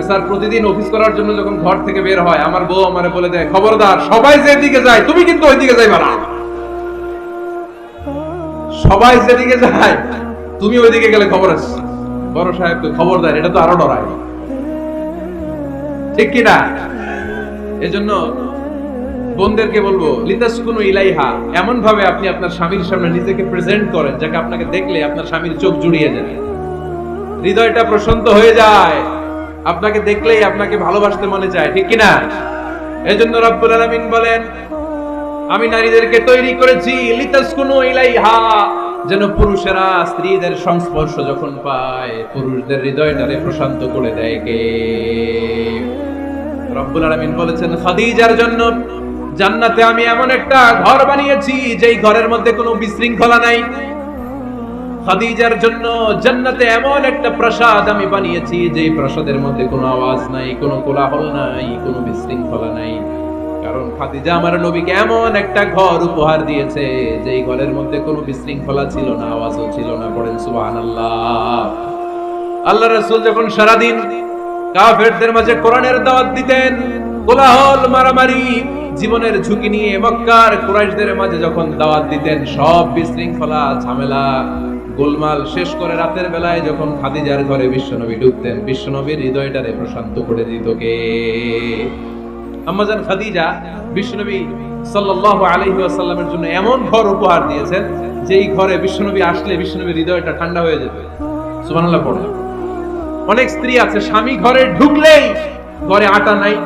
স্যার, প্রতিদিন অফিস করার জন্য যখন ঘর থেকে বের হয় আমার বউ আমারে বলে দেয়, খবরদার সবাই যেদিকে যায় তুমি কিন্তু ওইদিকে যাইবা না, সবাই যেদিকে যায় তুমি ওইদিকে গেলে খবর আছে। বড় সাহেব খবরদার, এটা তো আরো ডরায়, ঠিক কিনা? এজন্য বোনদেরকে বলবো, লিতাসকুনু ইলাইহা, এমন ভাবে আপনি আপনার স্বামীর সামনে নিজেকে প্রেজেন্ট করেন যাকে আপনাকে দেখলে আপনার স্বামীর চোখ জুড়িয়ে যায়, হৃদয়টা প্রশান্ত হয়ে যায়, আপনাকে দেখলেই আপনাকে ভালোবাসতে মনে চায়, ঠিক কিনা? এজন্য রব্বুল আলামিন বলেন, আমি নারীদেরকে তৈরি করেছি লিতাসকুনু ইলাইহা, যেন পুরুষেরা স্ত্রীদের সংস্পর্শ যখন পায় পুরুষদের হৃদয়টারে প্রশান্ত করে দেয়। কে? রব্বুল আলামিন বলেছেন, খাদিজার জন্য জান্নাতে আমি এমন একটা ঘর বানিয়েছি যেই ঘরের মধ্যে কোনো বিশৃঙ্খলা নাই। খাদিজার জন্য জান্নাতে এমন একটা প্রাসাদ আমি বানিয়েছি যেই প্রাসাদের মধ্যে কোনো আওয়াজ নাই, কোনো কোলাহল নাই, কোনো বিশৃঙ্খলা নাই। কারণ খাদিজা আমার নবীকে এমন একটা ঘর উপহার দিয়েছে যেই ঘরের মধ্যে কোনো বিশৃঙ্খলা ছিল না, আওয়াজও ছিল না। পড়েন সুবহানাল্লাহ। আল্লাহ রাসূল যখন সারাদিন কাফেরদের মাঝে কোরআনের দাওয়াত দিতেন, কোলাহল, মারামারি, জীবনের ঝুঁকি নিয়ে মক্কার কুরাইশদের মাঝে যখন দাওয়াত দিতেন, সব বিশৃঙ্খলা, ঝামেলা, গোলমাল শেষ করে রাতের বেলায় যখন খাদিজার ঘরে বিশ্বনবী ঢুকতেন, বিশ্বনবীর হৃদয়টারে প্রশান্ত করে দিত কে? আম্মাজান খাদিজা বিশ্বনবী সাল্লাল্লাহু আলাইহি ওয়াসাল্লামের জন্য এমন ঘর উপহার দিয়েছেন যেই ঘরে বিশ্বনবী আসলে বিশ্বনবীর হৃদয়টা ঠান্ডা হয়ে যেত। সুবহানাল্লাহ পড়ুন। অনেক স্ত্রী আছে স্বামী ঘরে ঢুকলেই ঘরে আটা নাই,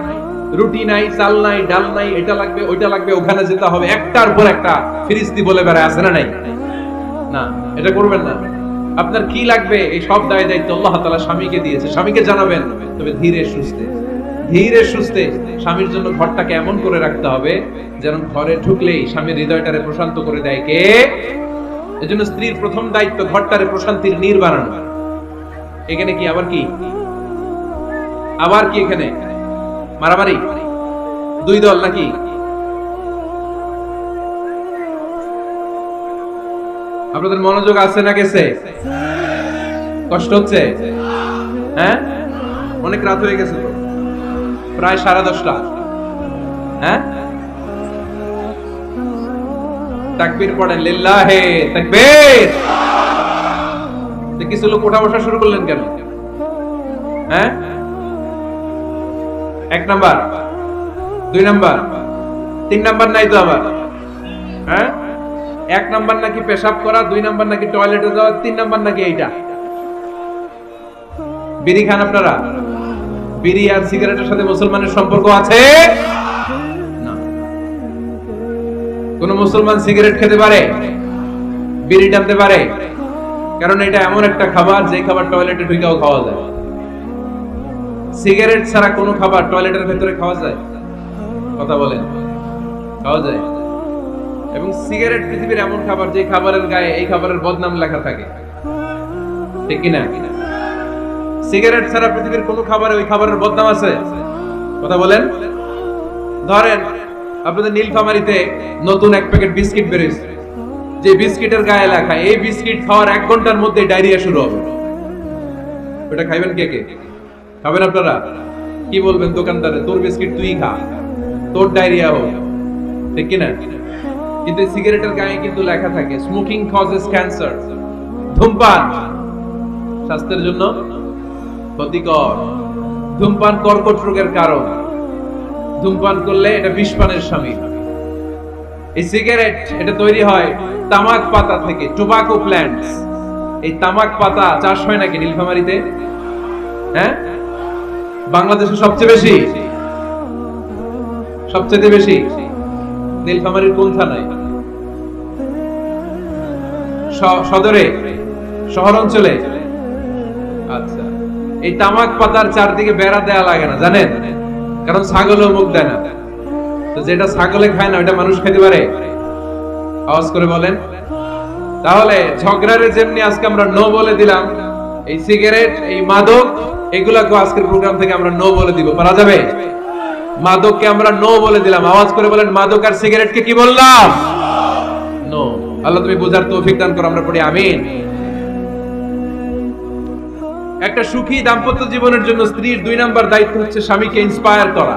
রুটি নাই, চাল নাই, ডাল নাই, এটা লাগবে ওইটা লাগবে, ওখানে যেতে হবে, একটার পর একটা ফিরিস্তি বলে বেড়ায়, আছে না নাই? না, এটা করবেন না। আপনার কি লাগবে এই সব দায় দায়িত্ব আল্লাহ তাআলা স্বামীকে দিয়েছে, স্বামীকে জানাবেন, তবে ধীরে সুস্থে, ধীরে সুস্থে স্বামীর জন্য ঘরটাকে এমন করে রাখতে হবে যেন ঘরে ঢুকলেই স্বামীর হৃদয়টারে প্রশান্ত করে দেয় কে? এজন্য স্ত্রীর প্রথম দায়িত্ব ঘরটারে প্রশান্তির নীড় বানানো। এখানে কি আবার কি? আবার কি এখানে মারামারি? দুই দল নাকি? আপনাদের মনোযোগ আছে না গেছে? কষ্ট হচ্ছে? হ্যাঁ, অনেক রাত হয়ে গেছে তো, প্রায় 10:30। হ্যাঁ, তাকবীর পড়েন, লিল্লাহে তাকবীর। কিছু লোক ওঠা বসা শুরু করলেন কেন? হ্যাঁ, 1 নাম্বার, 2 নাম্বার, 3 নাম্বার নাই তো আবার? হ্যাঁ, 1 নাম্বার নাকি পেশাব করা, 2 নাম্বার নাকি টয়লেটে যাওয়া, 3 নাম্বার নাকি এইটা। বিড়ি খান আপনারা? বিড়ি আর সিগারেটের সাথে মুসলমানের সম্পর্ক আছে না। কোন মুসলমান সিগারেট খেতে পারে, বিড়ি টানতে পারে? কারণ এটা এমন একটা খাবার যে খাবার টয়লেটে ঢুকেও খাওয়া যায়। সিগারেট ছাড়া কোন খাবার টয়লেটের ভেতরে খাওয়া যায়? কথা বলেন, খাওয়া যায়? এবং সিগারেট পৃথিবীর এমন খাবার যে খাবারের গায়ে এই খাবারের বদনাম লেখা থাকে, ঠিক কিনা? সিগারেট ছাড়া পৃথিবীর কোন খাবারে ওই খাবারের বদনাম আছে? কথা বলেন। ধরেন আপনাদের নীলফামারীতে নতুন 1 প্যাকেট বিস্কিট বেরিয়েছে, যে বিস্কিটের গায়ে লেখা এই বিস্কিট খাওয়ার 1 ঘন্টার মধ্যে ডায়রিয়া শুরু হবে। ওটা খাইবেন কে কে? খাবেন আপনারা? কি বলবেন দোকানদারে, তোর বিস্কিট তুই খা, তোর ডায়রিয়া হোক, ঠিক কিনা? কিন্তু এই সিগারেটের গায়ে কিন্তু লেখা থাকে স্মোকিং কজেস ক্যান্সার, ধূমপান স্বাস্থ্যের জন্য ক্ষতিকর, ধূমপান কর্কট রোগের কারণ, ধূমপান করলে এটা বিষপানের শামিল। এই সিগারেট এটা তৈরি হয় তামাক পাতা থেকে, টোবাকো প্ল্যান্টস। এই তামাক পাতা চাষ হয় নাকি নীলফামারীতে? হ্যাঁ, বাংলাদেশে সবচেয়ে বেশি, সবচেয়ে বেশি নীলফামারীর কোন থানায়? সদরে, শহর অঞ্চলে। আচ্ছা, এই তামাক পাতার চারদিকে বেড়া দেয়া লাগে না জানেন? কারণ ছাগলও মুখ দেয় না। তো যেটা ছাগলে খায় না ওটা মানুষ খেতে পারে? আওয়াজ করে বলেন। তাহলে ঝগড়ারে যেমনি আজকে আমরা নো বলে দিলাম, এই সিগারেট, এই মাদক, এগুলাকে আজকের প্রোগ্রাম থেকে আমরা নো বলে দিব। পারা যাবে? মাদককে আমরা নো বলে দিলাম। আওয়াজ করে বলেন, মাদক আর সিগারেটকে কি বললাম? নো। আল্লাহ তুমি বোঝার তৌফিক দান করো, আমরা পড়ি আমিন। একটা সুখী দাম্পত্য জীবনের জন্য স্ত্রীর 2 নাম্বার দায়িত্ব হচ্ছে স্বামীকে ইন্সপায়ার করা,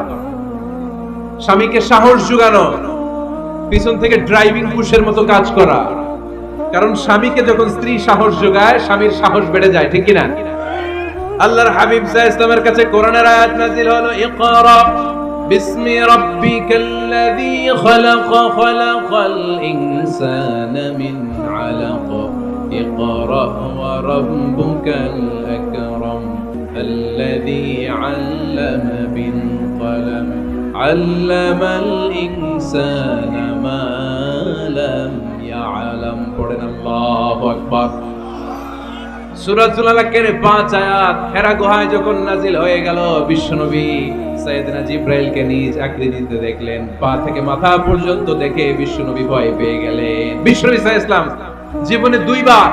স্বামীকে সাহস জোগানো, পিছন থেকে ড্রাইভিং পুশের মতো কাজ করা। কারণ স্বামীকে যখন স্ত্রী সাহস যোগায়, স্বামীর সাহস বেড়ে যায়, ঠিক কিনা? আল্লাহর হাবিব সাল্লাল্লাহু আলাইহি ওয়াসাল্লামের কাছে কোরআনের আয়াত নাযিল হলো, ইকরা বিসমি রাব্বিকাল্লাযী খালাক, খালাকাল ইনসানা মিন আলাক, ইকরা ওয়া রাব্বুকাল আকরাম, আল্লাযী আল্লামা বিল কলম, আল্লামাল ইনসানা মা লাম ইয়ালাম। পড়েন আল্লাহু আকবার। সূরাতুল আলাকের 5 আয়াত হেরা গুহায় যখন নাজিল হয়ে গেল, বিশ্বনবী সাইয়েদনা জিবরাইলকে নিজ আকৃতিতে দেখলেন, পা থেকে মাথা পর্যন্ত দেখে বিশ্বনবী ভয় পেয়ে গেলেন। বিশ্বনবী সাল্লাল্লাহু আলাইহি ওয়াসাল্লাম জীবনে 2 বার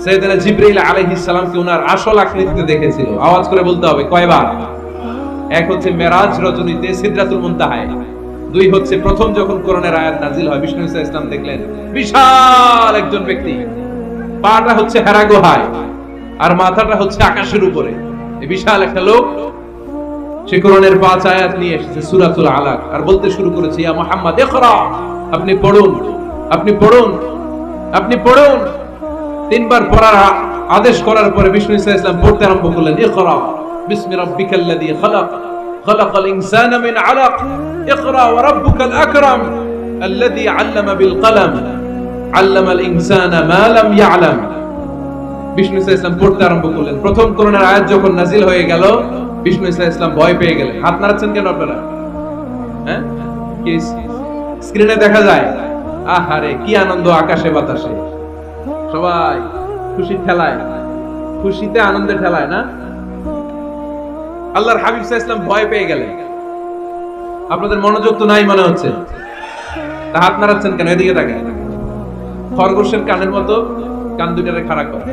সাইয়েদনা জিবরাইল আলাইহিস সালামকে ওনার আসল আকৃতিতে দেখেছিল। আওয়াজ করে বলতে হবে, কয়বার? এক হচ্ছে মেরাজ রজনীতে সিদরাতুল মুনতাহায়, 2 হচ্ছে প্রথম যখন কোরআনের আয়াত নাজিল হয়, বিষ্ণু সাল্লাল্লাহু আলাইহি ওয়াসাল্লাম দেখলেন বিশাল একজন ব্যক্তি, পাটা হচ্ছে হেরা গুহায় আর মাথাটা হচ্ছে আকাশের উপরে। এই বিশাল একটা লোক সে কোরআনের 5 আয়াত নিয়ে এসেছে সূরাতুল আলাক, আর বলতে শুরু করেছে, ইয়া মুহাম্মদ ইকরা, আপনি পড়ুন, আপনি পড়ুন, আপনি পড়ুন। 3 বার পড়ার আদেশ করার পরে বিষ্ণু সাল্লাল্লাহু আলাইহি ওয়াসাল্লাম পড়তে আরম্ভ করলেন, ইকরা বিসমি রাব্বিকাল্লাযী খালাক, খালাকাল ইনসানা মিন আলাক, ইকরা ওয়া রাব্বুকাল আকরাম, আল্লাযী আল্লামা বিল কলম, আল্লামাল ইনসানা মা লাম ইয়ালাম। বিষ্ণু সাল্লাল্লাহু আলাইহি ওয়াসাল্লাম পড়তে আরম্ভ করলেন। প্রথম কোরআনের আয়াত যখন নাজিল হয়ে গেল, বিষ্ণু সাল্লাল্লাহু আলাইহি ওয়াসাল্লাম ভয় পেয়ে গেলেন। হাত নাড়াচ্ছেন কেন আপনারা? হ্যাঁ, কি স্ক্রিনে দেখা যায়? আহারে কি আনন্দ আকাশে বাতাসে, সবাই খুশি ঠেলায়, খুশিতে আনন্দে ঠেলায় না? আল্লাহর হাবিব সাল্লাল্লাহু আলাইহি ওয়াসাল্লাম ভয় পেয়ে গেলেন। আপনাদের মনোযোগ তো নাই মনে হচ্ছে, তা হাত নাড়াচ্ছেন কেন? এদিকে তাকান। খরগোশের কানের মতো কান দুটারে খাড়া করা।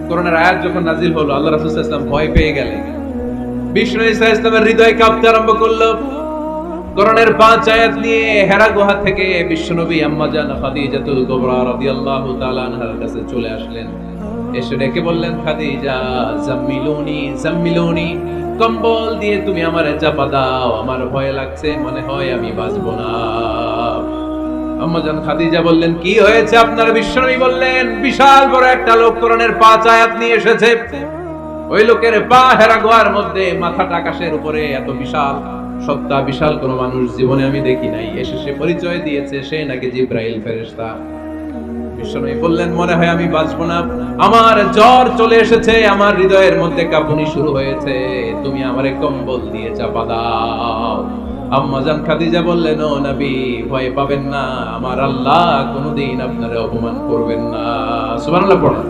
কোরআনের আয়াত যখন নাজিল হলো, আল্লাহ রাসূল সাল্লাল্লাহু আলাইহি ওয়াসাল্লাম ভয় পেয়ে গেলেন। বিষ্ণু সাল্লাল্লাহু আলাইহি ওয়াসাল্লামের হৃদয় কাঁপতে আরম্ভ করলো। কোরআনের 5 আয়াত নিয়ে হেরা গুহা থেকে বিশ্বনবী আম্মা জান খাদিজাতুল কুবরা রাদিয়াল্লাহু তাআলা আনহার কাছে চলে আসলেন। এসে ডেকে বললেন, খাদিজা জাম্মিলুনি জাম্মিলুনি, কম্বল দিয়ে তুমি আমারে চাপা দাও, আমার ভয় লাগছে, মনে হয় আমি বাঁচবো না। আম্মা জান খাদিজা বললেন, কি হয়েছে আপনার? বিশ্বনবী বললেন, বিশাল বড় একটা লোক কোরআনের 5 আয়াত নিয়ে এসেছে। ওই লোকের পা হেরা গুহার মধ্যে, মাথাটা আকাশের উপরে, এত বিশাল সত্তা, বিশাল কোন মানুষ জীবনে আমি দেখি নাই। এসে সে পরিচয় দিয়েছে সে নাকি জিবরাইল ফেরেশতা। বিশ্বনবী বললেন, মনে হয় আমি বাঁচবো না, আমার জ্বর চলে এসেছে, আমার হৃদয়ের মধ্যে কাঁপুনি শুরু হয়েছে, তুমি আমারে কম্বল দিয়ে চাপা দাও। আম্মা জান খাদিজা বললেন, ও নবী ভয় পাবেন না, আমার আল্লাহ কোনদিন আপনারে অপমান করবেন না। সুবহানাল্লাহ পড়ুন।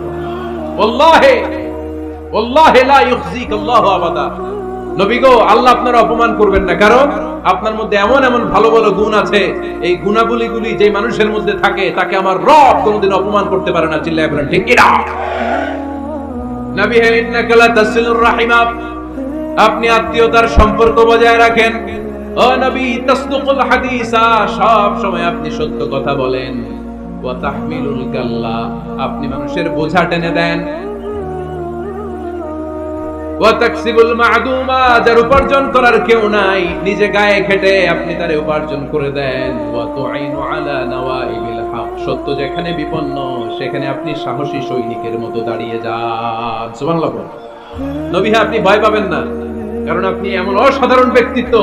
ওয়াল্লাহি ওয়াল্লাহি লা ইউখজিক আল্লাহু আবাদা। নবী গো, আল্লাহ আপনারা অপমান করবেন না, কারণ আপনার মধ্যে এমন এমন ভালো ভালো গুণ আছে, এই গুণাবলীগুলি যে মানুষের মধ্যে থাকে তাকে আমার রব কোনদিন অপমান করতে পারে না। চিল্লায়ে বলেন ঠিক কি না? নবী হে, ইন্নাকা লা তাসিলুর রাহিমা, আপনি আত্মীয়তার সম্পর্ক বজায় রাখেন। ও নবী, তাসদুকুল হাদিসা, সব সময় আপনি সত্য কথা বলেন। ওয়া তাহমিলুল কাল্লা, আপনি মানুষের বোঝা টেনে দেন। ওয়া তাকসিবুল মা'দুমা, যার উপার্জন করার কেউ নাই, নিজে গায়ে খেটে আপনি তারে উপার্জন করে দেন। ওয়া তু'ইনু আলা নাওয়াইবিল হক, সত্য যেখানে বিপন্ন সেখানে আপনি সাহসী সৈনিকের মতো দাঁড়িয়ে যান। সুবহানাল্লাহ। নবী, আপনি ভয় পাবেন না, কারণ আপনি এমন অসাধারণ ব্যক্তিত্ব,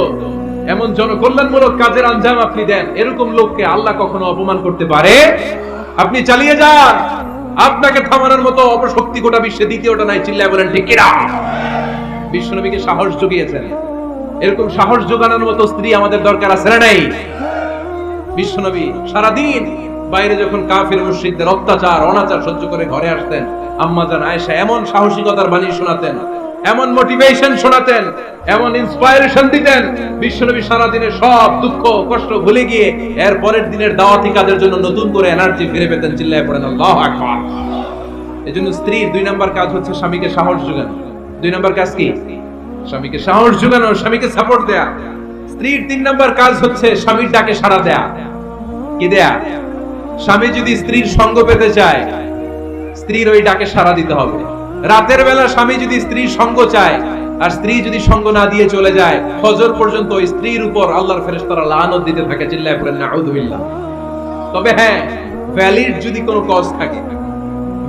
এমন জনকল্যাণমূলক কাজের আঞ্জাম আপনি দেন, এরকম লোককে আল্লাহ কখনো অপমান করতে পারে? আপনি চালিয়ে যান, আপনাকে থামানোর মতো অপশক্তি গোটা বিশ্বে দ্বিতীয়টা নাই। চিল্লায় বলেন ঠিক কিনা? বিশ্বনবীকে সাহস জুগিয়েছেন, এরকম সাহস জোগানোর মতো স্ত্রী আমাদের দরকার আছে না নাই? বিশ্বনবী সারাদিন বাইরে যখন কাফির মুশরিকদের অত্যাচার অনাচার সহ্য করে ঘরে আসতেন, আম্মা জান আয়েশা এমন সাহসিকতার বাণী শোনাতেন, এমন মোটিভেশন শোনাতেন, এমন ইন্সপায়ারেশন দিতেন, বিশ্বনবী সারাদিনের সব দুঃখ কষ্ট ভুলে গিয়ে এর পরের দিনের দাওয়াতি কাজের জন্য নতুন করে এনার্জি ফিরে পেতেন। চিল্লায় পড়েন আল্লাহু আকবার। এজন্য স্ত্রীর 2 নাম্বার কাজ হচ্ছে স্বামীকে সাহস যোগানো। 2 নাম্বার কাজ কি? স্বামীকে সাহস যোগানো, স্বামীকে সাপোর্ট দেয়া। স্ত্রীর 3 নাম্বার কাজ হচ্ছে স্বামীর ডাকে সাড়া দেয়া। কি দেয়া? স্বামী যদি স্ত্রীর সঙ্গ পেতে চায়, স্ত্রীর ওই ডাকে সাড়া দিতে হবে। রাতের বেলা স্বামী যদি স্ত্রীর সঙ্গ চায়, আর স্ত্রী যদি সঙ্গ না দিয়ে চলে যায়, ফজর পর্যন্ত ওই স্ত্রীর উপর আল্লাহর ফেরেশতারা লানত দিতে থাকে। চিল্লায় পড়েন নাউযুবিল্লাহ। তবে হ্যাঁ, ভ্যালিড যদি কোনো কজ থাকে,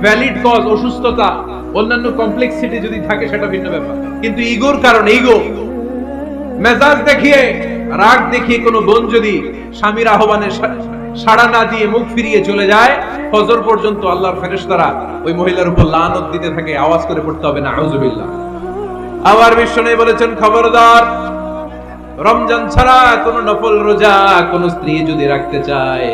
ভ্যালিড কজ, অসুস্থতা, অন্যান্য কমপ্লেক্সিটি যদি থাকে, সেটা ভিন্ন ব্যাপার। কিন্তু ইগোর কারণে, ইগো, মেজাজ দেখিয়ে, রাগ দেখিয়ে কোনো বোন যদি স্বামীর আহ্বানে সাড়া না দিয়ে মুখ ফিরিয়ে চলে যায়, ফজর পর্যন্ত আল্লাহর ফেরেশতারা ওই মহিলার উপর লানত দিতে থাকে। আওয়াজ করে পড়তে হবে নাউযুবিল্লাহ। আবার বিশ্বনবী বলেছেন, খবরদার, রমজান ছাড়া কোন নফল রোজা কোন স্ত্রী যদি রাখতে চায়,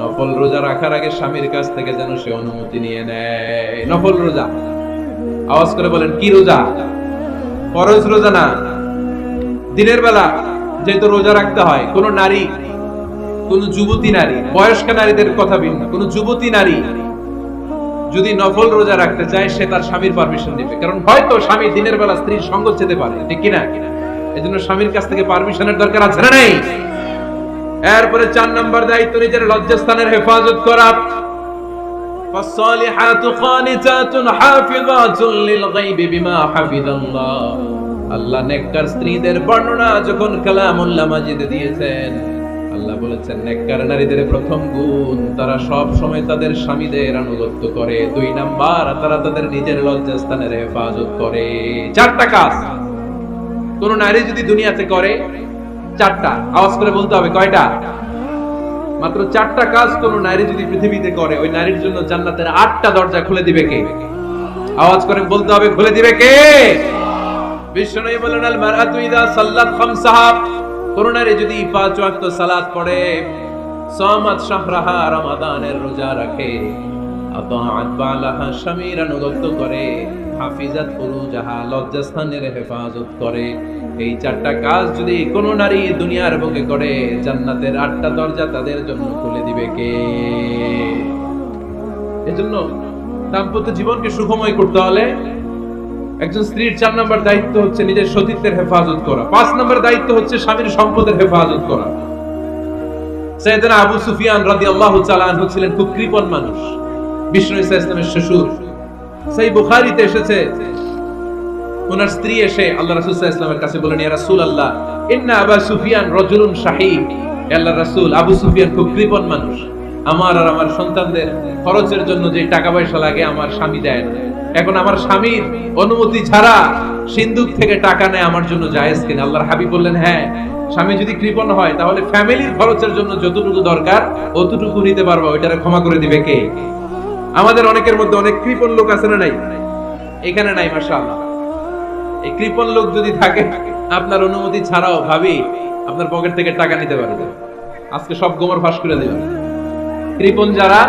নফল রোজা রাখার আগে স্বামীর কাছ থেকে যেন সে অনুমতি নিয়ে নেয়। নফল রোজা, আওয়াজ করে বলেন কি রোজা? ফরজ রোজা না। দিনের বেলা যেহেতু রোজা রাখতে হয়, কোন নারী, কোন যুবতী নারী, বয়স্ক নারীদের কথা ভিন্ন, কোন যুবতী নারী যদি নফল রোজা রাখতে চায়, সে তার স্বামীর পারমিশন নেবে। কারণ হয়তো স্বামী দিনের বেলা স্ত্রীর সঙ্গ যেতে পারে, ঠিক কিনা? এজন্য স্বামীর কাছ থেকে পারমিশনের দরকার আছে না নেই? এরপরে 4 নম্বর দায়িত্ব, নিজের লজ্জাস্থানের হেফাজত করা। ফাসসালিহাতু কানিতাতুন হাফিযাতুন লিল গায়বি বিমা হাফিজাল্লাহ। আল্লাহ নেককার স্ত্রীদের বর্ণনা যখন কালামুল্লাহ মাজিদে দিয়েছেন, আল্লাহ বলেছেন নেককার নারীদের প্রথম গুণ, তারা সব সময় তাদের স্বামীদের আনুগত্য করে। 2 নাম্বার, তারা তাদের নিজের লজ্জাস্থানের হেফাজত করে। 4টা কাজ কোন নারী যদি দুনিয়াতে করে, 4টা, আওয়াজ করে বলতে হবে কয়টা? মাত্র 4টা কাজ কোন নারী যদি পৃথিবীতে করে, ওই নারীর জন্য জান্নাতের 8টা দরজা খুলে দিবে কে? আওয়াজ করে বলতে হবে, খুলে দিবে কে? বিশ্বনবী বলেন, আল মারআতু ইযা সাল্লাত খামসাহা, কোন নারী যদি 5 ওয়াক্ত সালাত পড়ে, সামাত শাহরাহা, রমাদানের রোজা রাখে, আতাআত বালাহা, স্বামীর আনুগত্য করে, হাফিজাত ফুরুজাহা, লজ্জাস্থানের হেফাজত করে, এই 4টা কাজ যদি কোন নারী দুনিয়ার বুকে করে, জান্নাতের 8টা দরজা তাদের জন্য খুলে দিবে কে? এজন্য দাম্পত্য জীবনকে সুখময় করতে হলে একজন স্ত্রীর 4 নম্বর দায়িত্ব হচ্ছে নিজের সতীত্বের হেফাজত করা। 5 নম্বর দায়িত্ব হচ্ছে স্বামীর সম্পদের হেফাজত করা। সাইয়েদনা আবু সুফিয়ান রাদিয়াল্লাহু তাআলা আনহু ছিলেন খুব কৃপণ মানুষ, বিষ্ণু ইসলামের শ্বশুর। সেই বুখারীতে এসেছে, ওনার স্ত্রী এসে আল্লাহ রাসূল সাল্লাল্লাহু আলাইহি ওয়াসাল্লামের কাছে বলেন, ইয়া রাসূলুল্লাহ, ইন্না আবু সুফিয়ান রাজুলুন শাহীদ। আল্লাহর রাসূল, আবু সুফিয়ান খুব কৃপণ মানুষ, আমার আর আমার সন্তানদের খরচের জন্য যে টাকা পয়সা লাগে আমার স্বামী দেয় না। এখন আমার স্বামীর অনুমতি ছাড়া সিন্ধুক থেকে টাকা নেয় আমার জন্য জায়েজ কিনা? আল্লাহর হাবিব বললেন, হ্যাঁ, স্বামী যদি কৃপণ হয় তাহলে ফ্যামিলির খরচের জন্য যতটুকু দরকার অতটুকু নিতে পারবা, ওইটারে ক্ষমা করে দিবে কে? আমাদের অনেকের মধ্যে অনেক কৃপণ লোক আছে না নাই? এখানে নাই, মাশাআল্লাহ। এই কৃপণ লোক যদি থাকে, আপনার অনুমতি ছাড়াও ভাবি আপনার পকেট থেকে টাকা নিতে পারবে। আজকে সব গোমর ফাঁস করে দেবেন। কৃপণ যারা,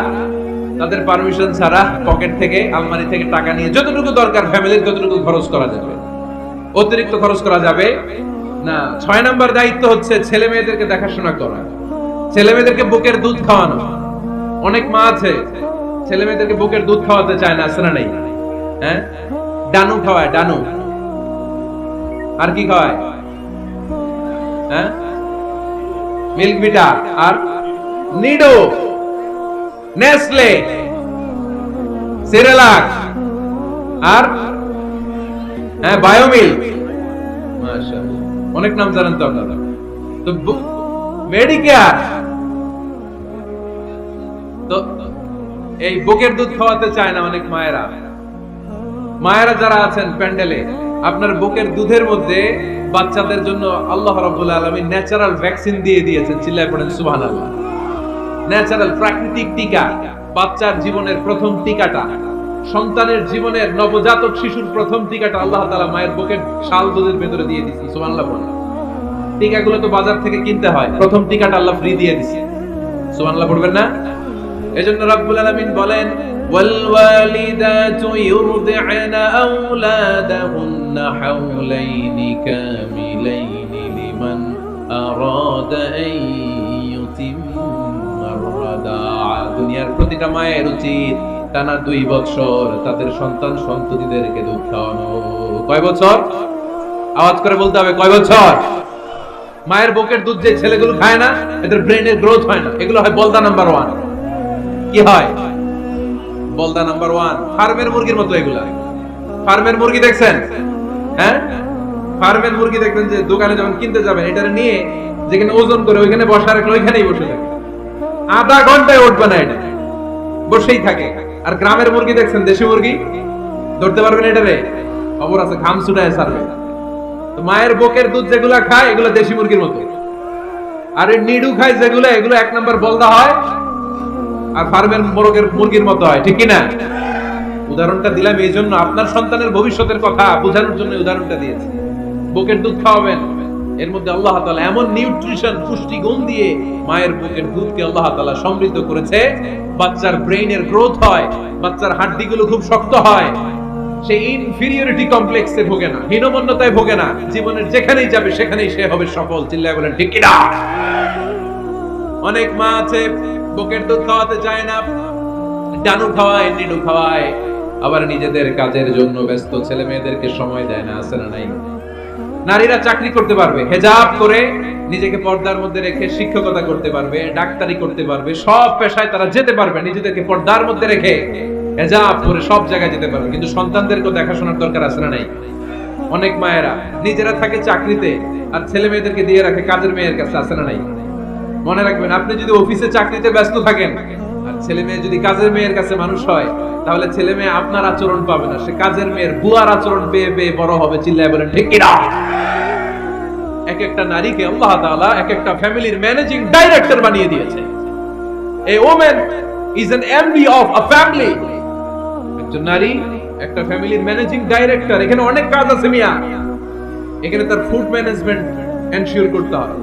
তাদের পারমিশন ছাড়া পকেট থেকে, আলমারি থেকে টাকা নিয়ে যতটুকু দরকার ফ্যামিলির ততটুকু খরচ করা যাবে, অতিরিক্ত খরচ করা যাবে না। 6 নম্বর দায়িত্ব হচ্ছে ছেলে মেয়েদেরকে দেখাশোনা করা, ছেলে মেয়েদেরকে বুকের দুধ খাওয়ানো। অনেক মা আছে ছেলে মেয়েদেরকে বুকের দুধ খাওয়াতে চায় না, আছে না নাই? হ্যাঁ, ডানু খাওয়ায়, ডানু। আর কি খাওয়ায়? হ্যাঁ, মিল্ক ভিটা, আর নিডো, নেসলে, সেরেলাক, আর হ্যাঁ, বায়োমিল্ক, মাশাআল্লাহ, অনেক নাম জানেন তো আপনারা। তো মেডিকেয়ার, তো এই বুকের দুধ খাওয়াতে চায় না অনেক মায়েরা। মায়েরা যারা আছেন প্যান্ডেলে, আপনার বুকের দুধের মধ্যে বাচ্চাদের জন্য আল্লাহ রাব্বুল আলামিন ন্যাচারাল ভ্যাকসিন দিয়ে দিয়েছেন। চিল্লায় পড়েন সুবহানাল্লাহ। ন্যাচারাল, প্রাকৃতিক টিকা, বাচ্চার জীবনের প্রথম টিকাটা, সন্তানের জীবনের নবজাতক শিশুর প্রথম টিকাটা আল্লাহ তাআলা মায়ের বুকের শাল দুধের ভেতরে দিয়ে দিয়েছেন। সুবহানাল্লাহ বলেন। টিকাগুলো তো বাজার থেকে কিনতে হয়, প্রথম টিকাটা আল্লাহ ফ্রি দিয়ে দিয়েছেন। সুবহানাল্লাহ পড়বেন না? এজন্য রাব্বুল আলামিন বলেন, ওয়াল ওয়ালিদাতু ইউরদি'না আওলাদাহুন্না হাওলাইনি কামিলাইনি লিমান আরাদা আন ইউতিম্মা আর-রাদা'a। দুনিয়ার প্রতিটা মায়ের উচিত টানা 2 বছর তাদের সন্তান সন্ততিদেরকে দুধ খাওয়ানো। কয় বছর? আওয়াজ করে বলতে হবে, কয় বছর? মায়ের বুকের দুধ যে ছেলেগুলো খায় না, এদের ব্রেনের গ্রোথ হয় না। এগুলো হয় বলদা নাম্বার 1। কি হয়? বলদা নাম্বার 1। ফার্মের মুরগির মতো এগুলা। ফার্মের মুরগি দেখছেন? হ্যাঁ, ফার্মের মুরগি দেখবেন যে দোকানে যখন কিনতে যাবেন, এটারে নিয়ে যেখানে ওজন করে ওইখানে বসা রাখলে ওইখানেই বসে থাকে, আধা ঘন্টায় উঠবে না, এটা বসেই থাকে। আর গ্রামের মুরগি দেখছেন, দেশি মুরগি, ধরতে পারবেন এটারে, খবর আছে, ঘাম ছুটায় ছাড়বে। তো মায়ের বুকের দুধ যেগুলা খায় এগুলো দেশি মুরগির মতো, আর এই নিডু খায় যেগুলো, এগুলো 1 নাম্বার বলদা হয়, আর ফার্মের মুরগির মতো হয়। ঠিক কি না? উদাহরণটা দিলাম এই জন্য, আপনার সন্তানের ভবিষ্যতের কথা বোঝানোর জন্য উদাহরণটা দিয়েছি। বুকের দুধ খাওয়াবেন, এর মধ্যে আল্লাহ তাআলা এমন নিউট্রিশন, পুষ্টি গুণ দিয়ে মায়ের বুকের দুধকে আল্লাহ তাআলা সমৃদ্ধ করেছে, বাচ্চার ব্রেইনের গ্রোথ হয়, বাচ্চার হাড্ডিগুলো খুব শক্ত হয়, সে ইনফিরিয়রিটি কমপ্লেক্সে ভোগে না, হীনমন্যতায় ভোগে না, জীবনের যেখানেই যাবে সেখানেই সে হবে সফল। চিল্লায় বলেন ঠিক কি না? অনেক মা আছে বুকের দুধ খাওয়াতে চায় না, ডানু খাওয়ায়, নিডু খাওয়ায়, আবার নিজেদের কাজের জন্য ব্যস্ত, ছেলে মেয়েদেরকে সময় দেয় না। আছে না নাই? নারীরা চাকরি করতে পারবে, হেজাব করে নিজেকে পর্দার মধ্যে রেখে শিক্ষকতা করতে পারবে, ডাক্তারি করতে পারবে, সব পেশায় তারা যেতে পারবে, নিজেদেরকে পর্দার মধ্যে রেখে হেজাব করে সব জায়গায় যেতে পারবে। কিন্তু সন্তানদেরকে দেখাশোনার দরকার আছে না নাই? অনেক মায়েরা নিজেরা থাকে চাকরিতে আর ছেলে মেয়েদেরকে দিয়ে রাখে কাজের মেয়ের কাছে। আছে না নাই? মনে রাখবেন, আপনি যদি অফিসে চাকরিতে ব্যস্ত থাকেন আর ছেলে মেয়ে যদি কাজের মেয়ের কাছে মানুষ হয়, তাহলে ছেলে মেয়ে আপনার আচরণ পাবে না, সে কাজের মেয়ের বুয়ার আচরণ পেয়ে পেয়ে বড় হবে। চিল্লায় বলেন ঠিক কি না? এক একটা নারীকে আল্লাহ তাআলা এক একটা ফ্যামিলির ম্যানেজিং ডাইরেক্টর বানিয়ে দিয়েছে। A woman is an MD of a family. একজন নারী একটা ফ্যামিলির ম্যানেজিং ডাইরেক্টর। এখানে অনেক কাজ আছে মিয়া। এখানে তার ফুড ম্যানেজমেন্ট এনশিওর করতে হয়,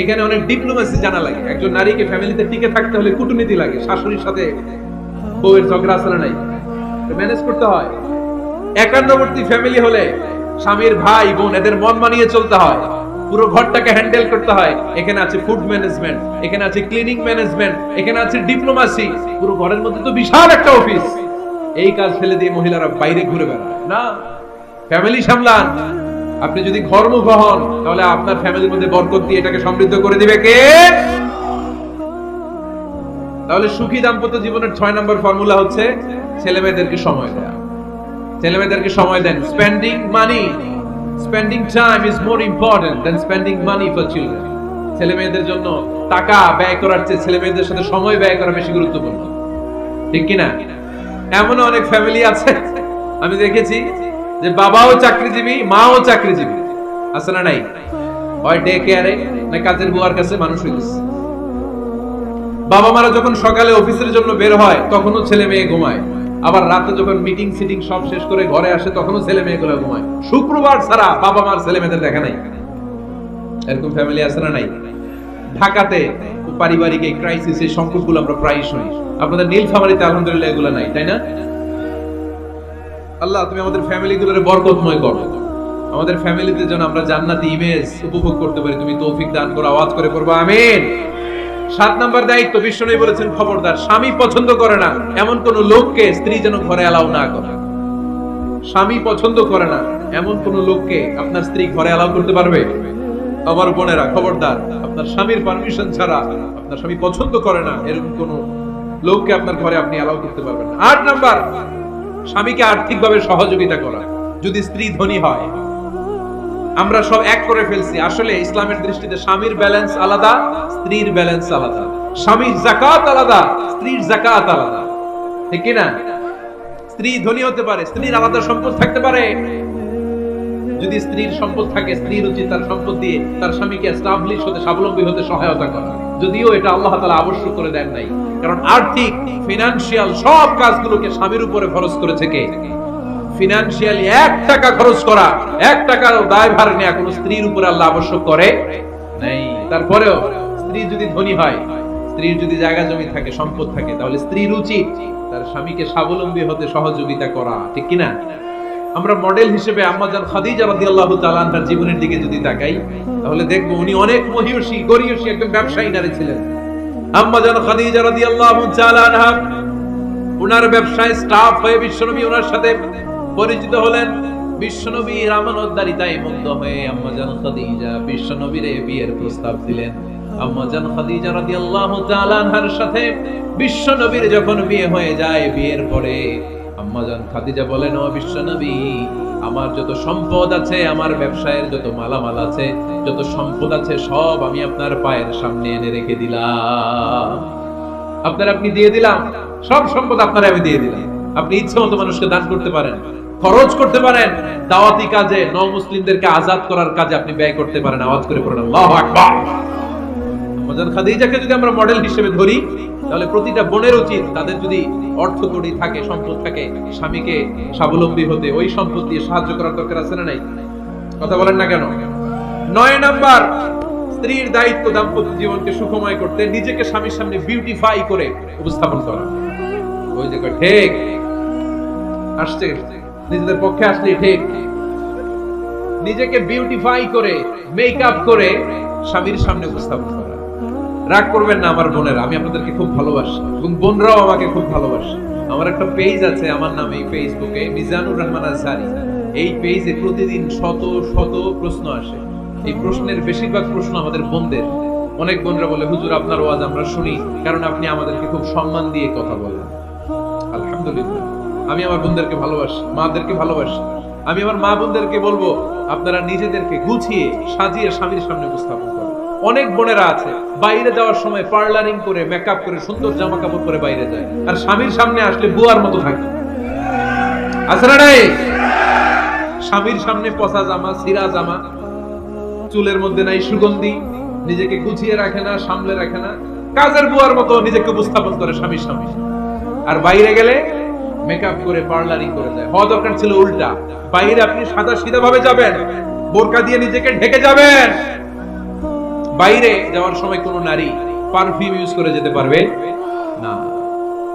এখানে অনেক ডিপ্লোমেসি জানা লাগে। একজন নারীকে ফ্যামিলিতে টিকে থাকতে হলে কূটনীতি লাগে, শাশুড়ির সাথে বউয়ের ঝগড়া আসলে নাই, ম্যানেজ করতে হয়। একান্নবর্তী ফ্যামিলি হলে স্বামীর ভাই বোন এদের মন মানিয়ে চলতে হয়, পুরো ঘরটাকে হ্যান্ডেল করতে হয়। এখানে আছে ফুড ম্যানেজমেন্ট, এখানে আছে ক্লিনিং ম্যানেজমেন্ট, এখানে আছে ডিপ্লোমেসি। পুরো ঘরের মধ্যে তো বিশাল একটা অফিস। এই কাজ ফেলে দিয়ে মহিলারা বাইরে ঘুরে বেড়ায় না, ফ্যামিলি সামলান। আপনি যদি ঘরমুখ হন, তাহলে আপনার ফ্যামিলির মধ্যে বরকত দিয়ে এটাকে সমৃদ্ধ করে দিবে কে? তাহলে সুখী দাম্পত্য জীবনের 6 নম্বর ফর্মুলা হচ্ছে ছেলে মেয়েদেরকে সময় দেওয়া। ছেলে মেয়েদেরকে সময় দেন। Spending money, spending time is more important than spending money for children. ছেলে মেয়েদের জন্য টাকা ব্যয় করার চেয়ে ছেলে মেয়েদের সাথে সময় ব্যয় করা বেশি গুরুত্বপূর্ণ। ঠিক কি না? এমন অনেক ফ্যামিলি আছে আমি দেখেছি যে বাবাও চাকরিজীবী, মাও চাকরিজীবী। আছে না নাই? হয় ডে কেয়ারে না কাজের বুয়ার কাছে মানুষ হইতেছে। বাবা মারা যখন সকালে অফিসের জন্য বের হয় তখনও ছেলে মেয়ে ঘুমায়, আবার রাতে যখন মিটিং সিটিং সব শেষ করে ঘরে আসে তখনও ছেলে মেয়েগুলো ঘুমায়। শুক্রবার ছাড়া বাবা মার ছেলে মেয়েদের দেখা নাই। এরকম ফ্যামিলি আছে না নাই? ঢাকাতে পারিবারিক এই ক্রাইসিস, এই সংকটগুলো আমরা প্রায়ই শুনি। আপনাদের নীলফামারীতে আলহামদুলিল্লাহ এগুলো নাই, তাই না? আল্লাহ তুমি আমাদের ফ্যামিলিগুলোরে বরকতময় করো, আমাদের ফ্যামিলিতে যেন আমরা জান্নাতি ইমেজ উপভোগ করতে পারি, তুমি তৌফিক দান করো। আওয়াজ করে পড়বো আমিন। 7 নম্বর দায়িত্ব, বিশ্বনবী বলেছেন খবরদার, স্বামী পছন্দ করে না এমন কোন লোককে স্ত্রী যেন ঘরে অ্যালাউ না করে। স্বামী পছন্দ করে না এমন কোন লোককে আপনার স্ত্রী ঘরে অ্যালাউ করতে পারবে? আমার বোনেরা খবরদার, আপনার স্বামীর পারমিশন ছাড়া, আপনার স্বামী পছন্দ করে না এরকম কোন লোককে আপনার ঘরে আপনি অ্যালাউ করতে পারবেন না। 8 নাম্বার, স্বামীকে আর্থিকভাবে সহযোগিতা করা। যদি স্ত্রী ধনী হয়। আমরা সব এক করে ফেলছি, আসলে ইসলামের দৃষ্টিতে স্বামীর ব্যালেন্স আলাদা, স্ত্রীর ব্যালেন্স আলাদা। স্বামীর যাকাত আলাদা, স্ত্রীর যাকাত আলাদা, ঠিক কি না? স্ত্রী ধনী হতে পারে, স্ত্রীর আলাদা সম্পদ থাকতে পারে। যদি স্ত্রীর সম্পদ থাকে, স্ত্রীর উচিত তার সম্পদ দিয়ে তার স্বামীকে এস্টাবলিশ হতে, স্বাবলম্বী হতে সহায়তা করা। যদিও এটা আল্লাহ তাআলা আবশ্যক করে দেন নাই, কারণ আর্থিক ফিনান্সিয়াল সব কাজগুলোকে স্বামীর উপরে ফরজ করেছে কে? ফিনান্সিয়ালি 1 টাকা খরচ করা, 1 টাকার দায়ভার নেওয়া কোন স্ত্রীর উপরে আল্লাহ আবশ্যক করে নাই। তারপরেও স্ত্রী যদি ধনী হয়, স্ত্রীর যদি জায়গা জমি থাকে, সম্পদ থাকে, তাহলে স্ত্রীর উচিত তার স্বামীকে স্বাবলম্বী হতে সহযোগিতা করা, ঠিক কি না? আমরা মডেল হিসেবে আম্মা জান খাদিজা রাদিয়াল্লাহু তাআলা আনহার জীবনের দিকে যদি তাকাই, তাহলে দেখব উনি অনেক মহিয়সী, গরিয়সী একজন ব্যবসায়ী নারী ছিলেন। আম্মা জান খাদিজা রাদিয়াল্লাহু তাআলা আনহা ওনার ব্যবসায় স্টাফ হয়ে বিশ্বনবী ওনার সাথে পরিচিত হলেন। বিশ্বনবীর আমানতদারিতায় মুগ্ধ হয়ে আম্মা জান খাদিজা বিশ্বনবীর বিয়ের প্রস্তাব দিলেন। আম্মা জান খাদিজা রাদিয়াল্লাহু তাআলা আনহার সাথে বিশ্বনবীর যখন বিয়ে হয়ে যায়, বিয়ের পরে আম্মা জান খাদিজা বলেন, ও বিশ্বনবী, আমার যত সম্পদ আছে, আমার ব্যবসায়ের যত মালামাল আছে, যত সম্পদ আছে, সব আমি আপনার পায়ের সামনে এনে রেখে দিলাম। আপনি দিয়ে দিলাম, সব সম্পদ আপনার আমি দিয়ে দিলাম। আপনি ইচ্ছে মতো মানুষকে দান করতে পারেন, খরচ করতে পারেন, দাওয়াতি কাজে, মুসলিমদেরকে আজাদ করার কাজে আপনি ব্যয় করতে পারেন। আওয়াজ করে পড়েন আল্লাহু আকবার। আম্মা জান খাদিজাকে যদি আমরা মডেল হিসেবে ধরি, তাহলে প্রতিটা বোনের উচিত তাদের যদি অর্থকড়ি থাকে, সম্পদ থাকে, স্বামীকে স্বাবলম্বী হতে ওই সম্পদ দিয়ে সাহায্য করার দরকার আছে না নাই? কথা বলেন না কেন? 9 নাম্বার, স্ত্রীর দায়িত্ব দাম্পত্য জীবনকে সুখময় করতে নিজেকে স্বামীর সামনে বিউটিফাই করে উপস্থাপন করা। ওই যে ঠিক আসছে, নিজেদের পক্ষে আসলে ঠিক, নিজেকে বিউটিফাই করে, মেকআপ করে স্বামীর সামনে উপস্থাপন করা। রাগ করবেন না আমার বোনেরা, আমি আপনাদেরকে খুব ভালোবাসি এবং বোনরাও আমাকে খুব ভালোবাসে। আমার একটা পেজ আছে আমার নামে ফেসবুকে, মিজানুর রহমান আজহারি। এই পেজে প্রতিদিন শত শত প্রশ্ন আসে। এই প্রশ্নের বেশিরভাগ প্রশ্ন আমাদের বোনদের। অনেক বোনরা বলে, হুজুর আপনার ওয়াজ আমরা শুনি, কারণ আপনি আমাদেরকে খুব সম্মান দিয়ে কথা বলেন। আলহামদুলিল্লাহ, আমি আমার বোনদেরকে ভালোবাসি, মাদেরকে ভালোবাসি। আমি আমার মা বোনদেরকে বলবো, আপনারা নিজেদেরকে গুছিয়ে সাজিয়ে স্বামীর সামনে উপস্থাপন করেন। অনেক বোনেরা আছে বাইরে যাওয়ার সময় পার্লারিং করে, মেকআপ করে, সুন্দর জামা কাপড় পরে বাইরে যায়, আর স্বামীর সামনে আসলে বুয়ার মতো থাকে। আছে না নাই? স্বামীর সামনে পচা জামা, ছিঁড়া জামা, চুলের মধ্যে নাই সুগন্ধি, নিজেকে গুছিয়ে রাখে না, সামলে রাখে না, কাজের বুয়ার মতো নিজেকে উপস্থাপন করে স্বামীর সামনে। আর বাইরে গেলে মেকআপ করে, পার্লারিং করে যায়। হওয়া দরকার ছিল উল্টা। বাইরে আপনি সাদা সিধা ভাবে যাবেন, বোরকা দিয়ে নিজেকে ঢেকে যাবেন। বাইরে যাওয়ার সময় কোন নারী পারফিউম ইউজ করে যেতে পারবে না।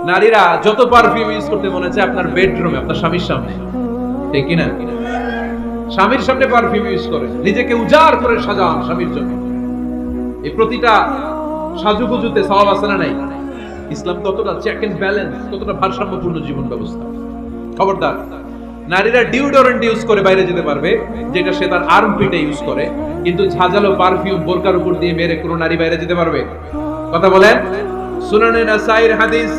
নারীরা যত পারফিউম ইউজ করতে মনে চায় আপনার বেডরুমে, আপনার স্বামীর সামনে, ঠিক কি না? স্বামীর সামনে পারফিউম ইউজ করে, নিজেকে উজাড় করে সাজান স্বামীর জন্য। এই প্রতিটা সাজুগুজুতে সওয়াব আছে না নাই? ইসলাম ততটা চেক এন্ড ব্যালেন্স, ততটা ভারসাম্যপূর্ণ জীবন ব্যবস্থা। খবরদার, নারীরা ডিওডোরেন্ট ইউজ করে বাইরে যেতে পারবে, যেটা সে তার আর্মপিটে ইউজ করে, কিন্তু ঝাঁঝালো পারফিউম বোরকার উপর দিয়ে মেরে কোনো নারী বাইরে যেতে পারবে? কথা বলেন। সুনানে নাসাইর হাদিস,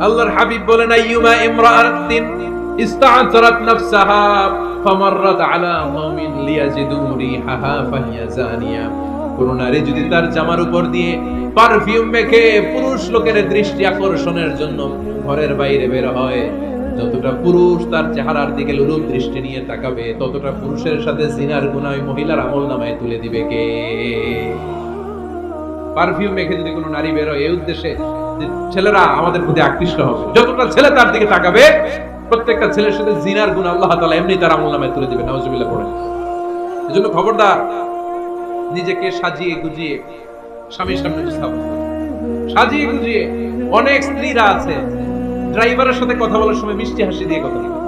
আল্লাহর হাবিব বলেন, আইয়ুমা ইমরাআতিন ইস্তা'তারাত নাফসাহা ফামাররাত আলা কওমিন লিয়াজিদু রিহাহা ফাহিয়া জানিয়া। কোন নারী যদি তার জামার উপর দিয়ে পারফিউম মেখে পুরুষ লোকের দৃষ্টি আকর্ষণের জন্য ঘরের বাইরে বের হয়, যতটা পুরুষ তার চেহারার দিকে লোলুপ দৃষ্টি নিয়ে তাকাবে, ততটা পুরুষের সাথে জিনার গুনাহ মহিলার আমলনামায় তুলে দিবে কে? পারফিউম মেখে যদি কোনো নারী বের হয় এই উদ্দেশ্যে যে ছেলেরা আমাদের প্রতি আকৃষ্ট হবে, যতটা ছেলে তার দিকে তাকাবে, প্রত্যেকটা ছেলের সাথে জিনার গুনাহ আল্লাহ তাআলা এমনি তার আমলনামায় তুলে দিবে। নাউজুবিল্লাহ পড়েন। এজন্য খবরদার, নিজেকে সাজিয়ে গুজিয়ে স্বামীর সামনে উপস্থাপন করুন। সাজিয়ে গুজিয়ে। অনেক স্ত্রীরা আছে ড্রাইভারের সাথে কথা বলার সময় মিষ্টি হাসি দিয়ে কথা বলে।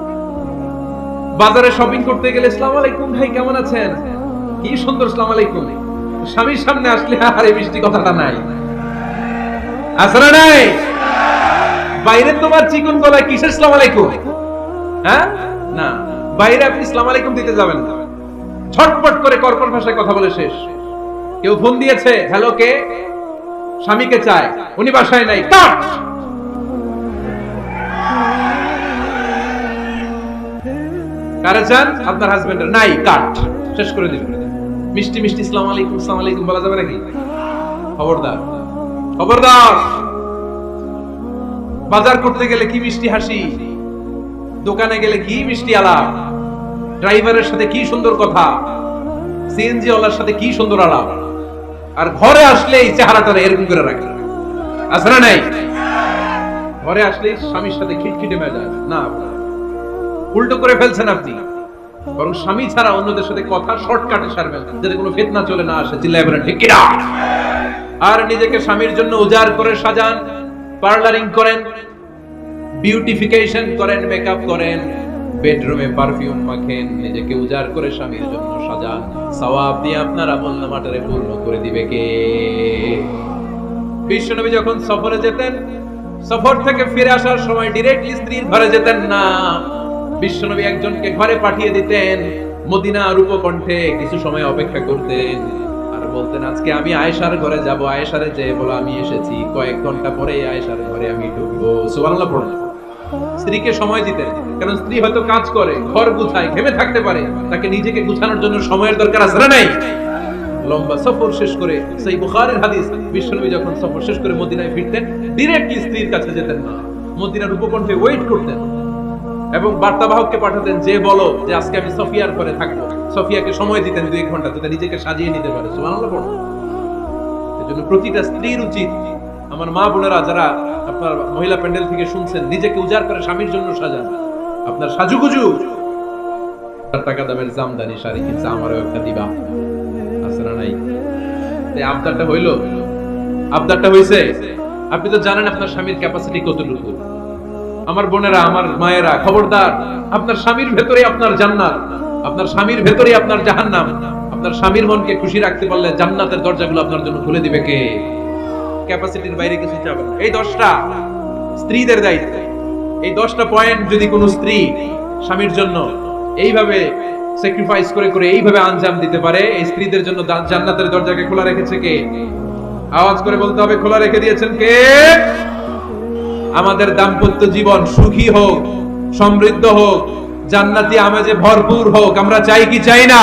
বাজারে শপিং করতে গেলে আসসালামু আলাইকুম ভাই, কেমন আছেন? কি সুন্দর আসসালামু আলাইকুম। স্বামীর সামনে আসলে আর এই মিষ্টি কথাটা নাই। আছে না নাই? বাইরে তোমার চিকন গলায় কিসের আসসালামু আলাইকুম? হ্যাঁ, না, বাইরে আপনি আসসালামু আলাইকুম দিতে যাবেন না। ঝটপট করে কর্কশ ভাষায় কথা বলে শেষ। কেউ ফোন দিয়েছে, হ্যালো, কে? স্বামীকে চায়, উনি বাসায় নাই, কাট। কারে চান? আপনার হাজবেন্ডের। নাই, কাট, শেষ করে দিবেন। মিষ্টি মিষ্টি আসসালামু আলাইকুম, আসসালামু আলাইকুম বলা যাবে নাকি? খবরদার, খবরদার। বাজার করতে গেলে কি মিষ্টি হাসি, দোকানে গেলে কি মিষ্টি আলাপ, ড্রাইভারের সাথে কি সুন্দর কথা, সিএনজি ওয়ালার সাথে কি সুন্দর আলাপ, আর ঘরে আসলে এই চেহারাটা এরকম করে রাখে। আছে না নাই? ঘরে আসলে স্বামীর সাথে খিটখিটে মেজাজ না, উল্টো করে ফেলছেন আপনি। বরং স্বামী ছাড়া অন্যদের সাথে কথা শর্টকাটে সারবেন, যাতে কোনো ফিতনা চলে না আসে। চিল্লায় বলেন ঠিক কিনা? আর নিজেকে স্বামীর জন্য উজাড় করে সাজান, পার্লারিং করেন, বিউটিফিকেশন করেন, মেকআপ করেন, বেডরুমে পারফিউম মাখেন, নিজেকে উজাড় করে স্বামীর জন্য সাজান। সওয়াব দিয়ে আপনার আমলনামাটারে পূর্ণ করে দিবে কে? বিশ্বনবী যখন সফরে যেতেন, সফর থেকে ফিরে আসার সময় ডিরেক্টলি স্ত্রীর ঘরে যেতেন না। বিশ্বনবী একজনকে ঘরে পাঠিয়ে দিতেন, মদিনার উপকণ্ঠে কিছু সময় অপেক্ষা করতেন, আর বলতেন আজকে আমি আয়েশার ঘরে যাব। আয়েশারে যে বলো আমি এসেছি, কয়েক ঘন্টা পরে আয়েশার ঘরে আমি ঢুকবো। সুবহানাল্লাহ পড়ুন। স্ত্রীকে সময় দিতেন, কারণ স্ত্রী হয়তো কাজ করে, ঘর গুছায়, ঘেমে থাকতে পারে, তাকে নিজেকে গুছানোর জন্য সময়ের দরকার আছে না নাই? লম্বা সফর শেষ করে, সেই বুখারীর হাদিস, বিশ্বনবী যখন সফর শেষ করে মদিনায় ফিরতেন, ডিরেক্টলি স্ত্রীর কাছে যেতেন না, মদিনার উপকণ্ঠে ওয়েট করতেন এবং বার্তাবাহককে পাঠাতেন যে বলো যে আজকে আমি সফিয়ার ঘরে থাকবো। সফিয়াকে সময় দিতেন 2 ঘন্টা, যাতে নিজেকে সাজিয়ে নিতে পারে। সুবহানাল্লাহ পড়ুন। এজন্য প্রতিটা স্ত্রীর উচিত, আমার মা বোনেরা যারা আপনার মহিলা প্যান্ডেল থেকে শুনছেন, নিজেকে উজাড় করে স্বামীর জন্য সাজান। আপনার সাজুগুজু টাকা দামের জামদানি শাড়ি কিনছে, আমারও একটা দিবা। আছে না নাই? আবদারটা হইলো, আবদারটা হইছে। আপনি তো জানেন আপনার স্বামীর ক্যাপাসিটি কতটুকু। আমার বোনেরা, আমার মায়েরা, খবরদার, আপনার স্বামীর ভেতরে আপনার জান্নাত, আপনার স্বামীর ভেতরে আপনার জাহান্নাম। আপনার স্বামীর মনকে খুশি রাখতে পারলে জান্নাতের দরজাগুলো আপনার জন্য খুলে দিবে কে? ক্যাপাসিটির বাইরে কিছু চাবে না। এই 10টা স্ত্রীদের দায়িত্ব। এই 10টা পয়েন্ট যদি কোনো স্ত্রী স্বামীর জন্য এইভাবে স্যাক্রিফাইস করে করে এইভাবে আঞ্জাম দিতে পারে, এই স্ত্রীদের জন্য জান্নাতের দরজাকে খোলা রেখেছে কে? আওয়াজ করে বলতে হবে, খোলা রেখে দিয়েছেন কে? আমাদের দাম্পত্য জীবন সুখী হোক, সমৃদ্ধ হোক, জান্নাতি আমেজে ভরপুর হোক। আমরা চাই কি চাই না?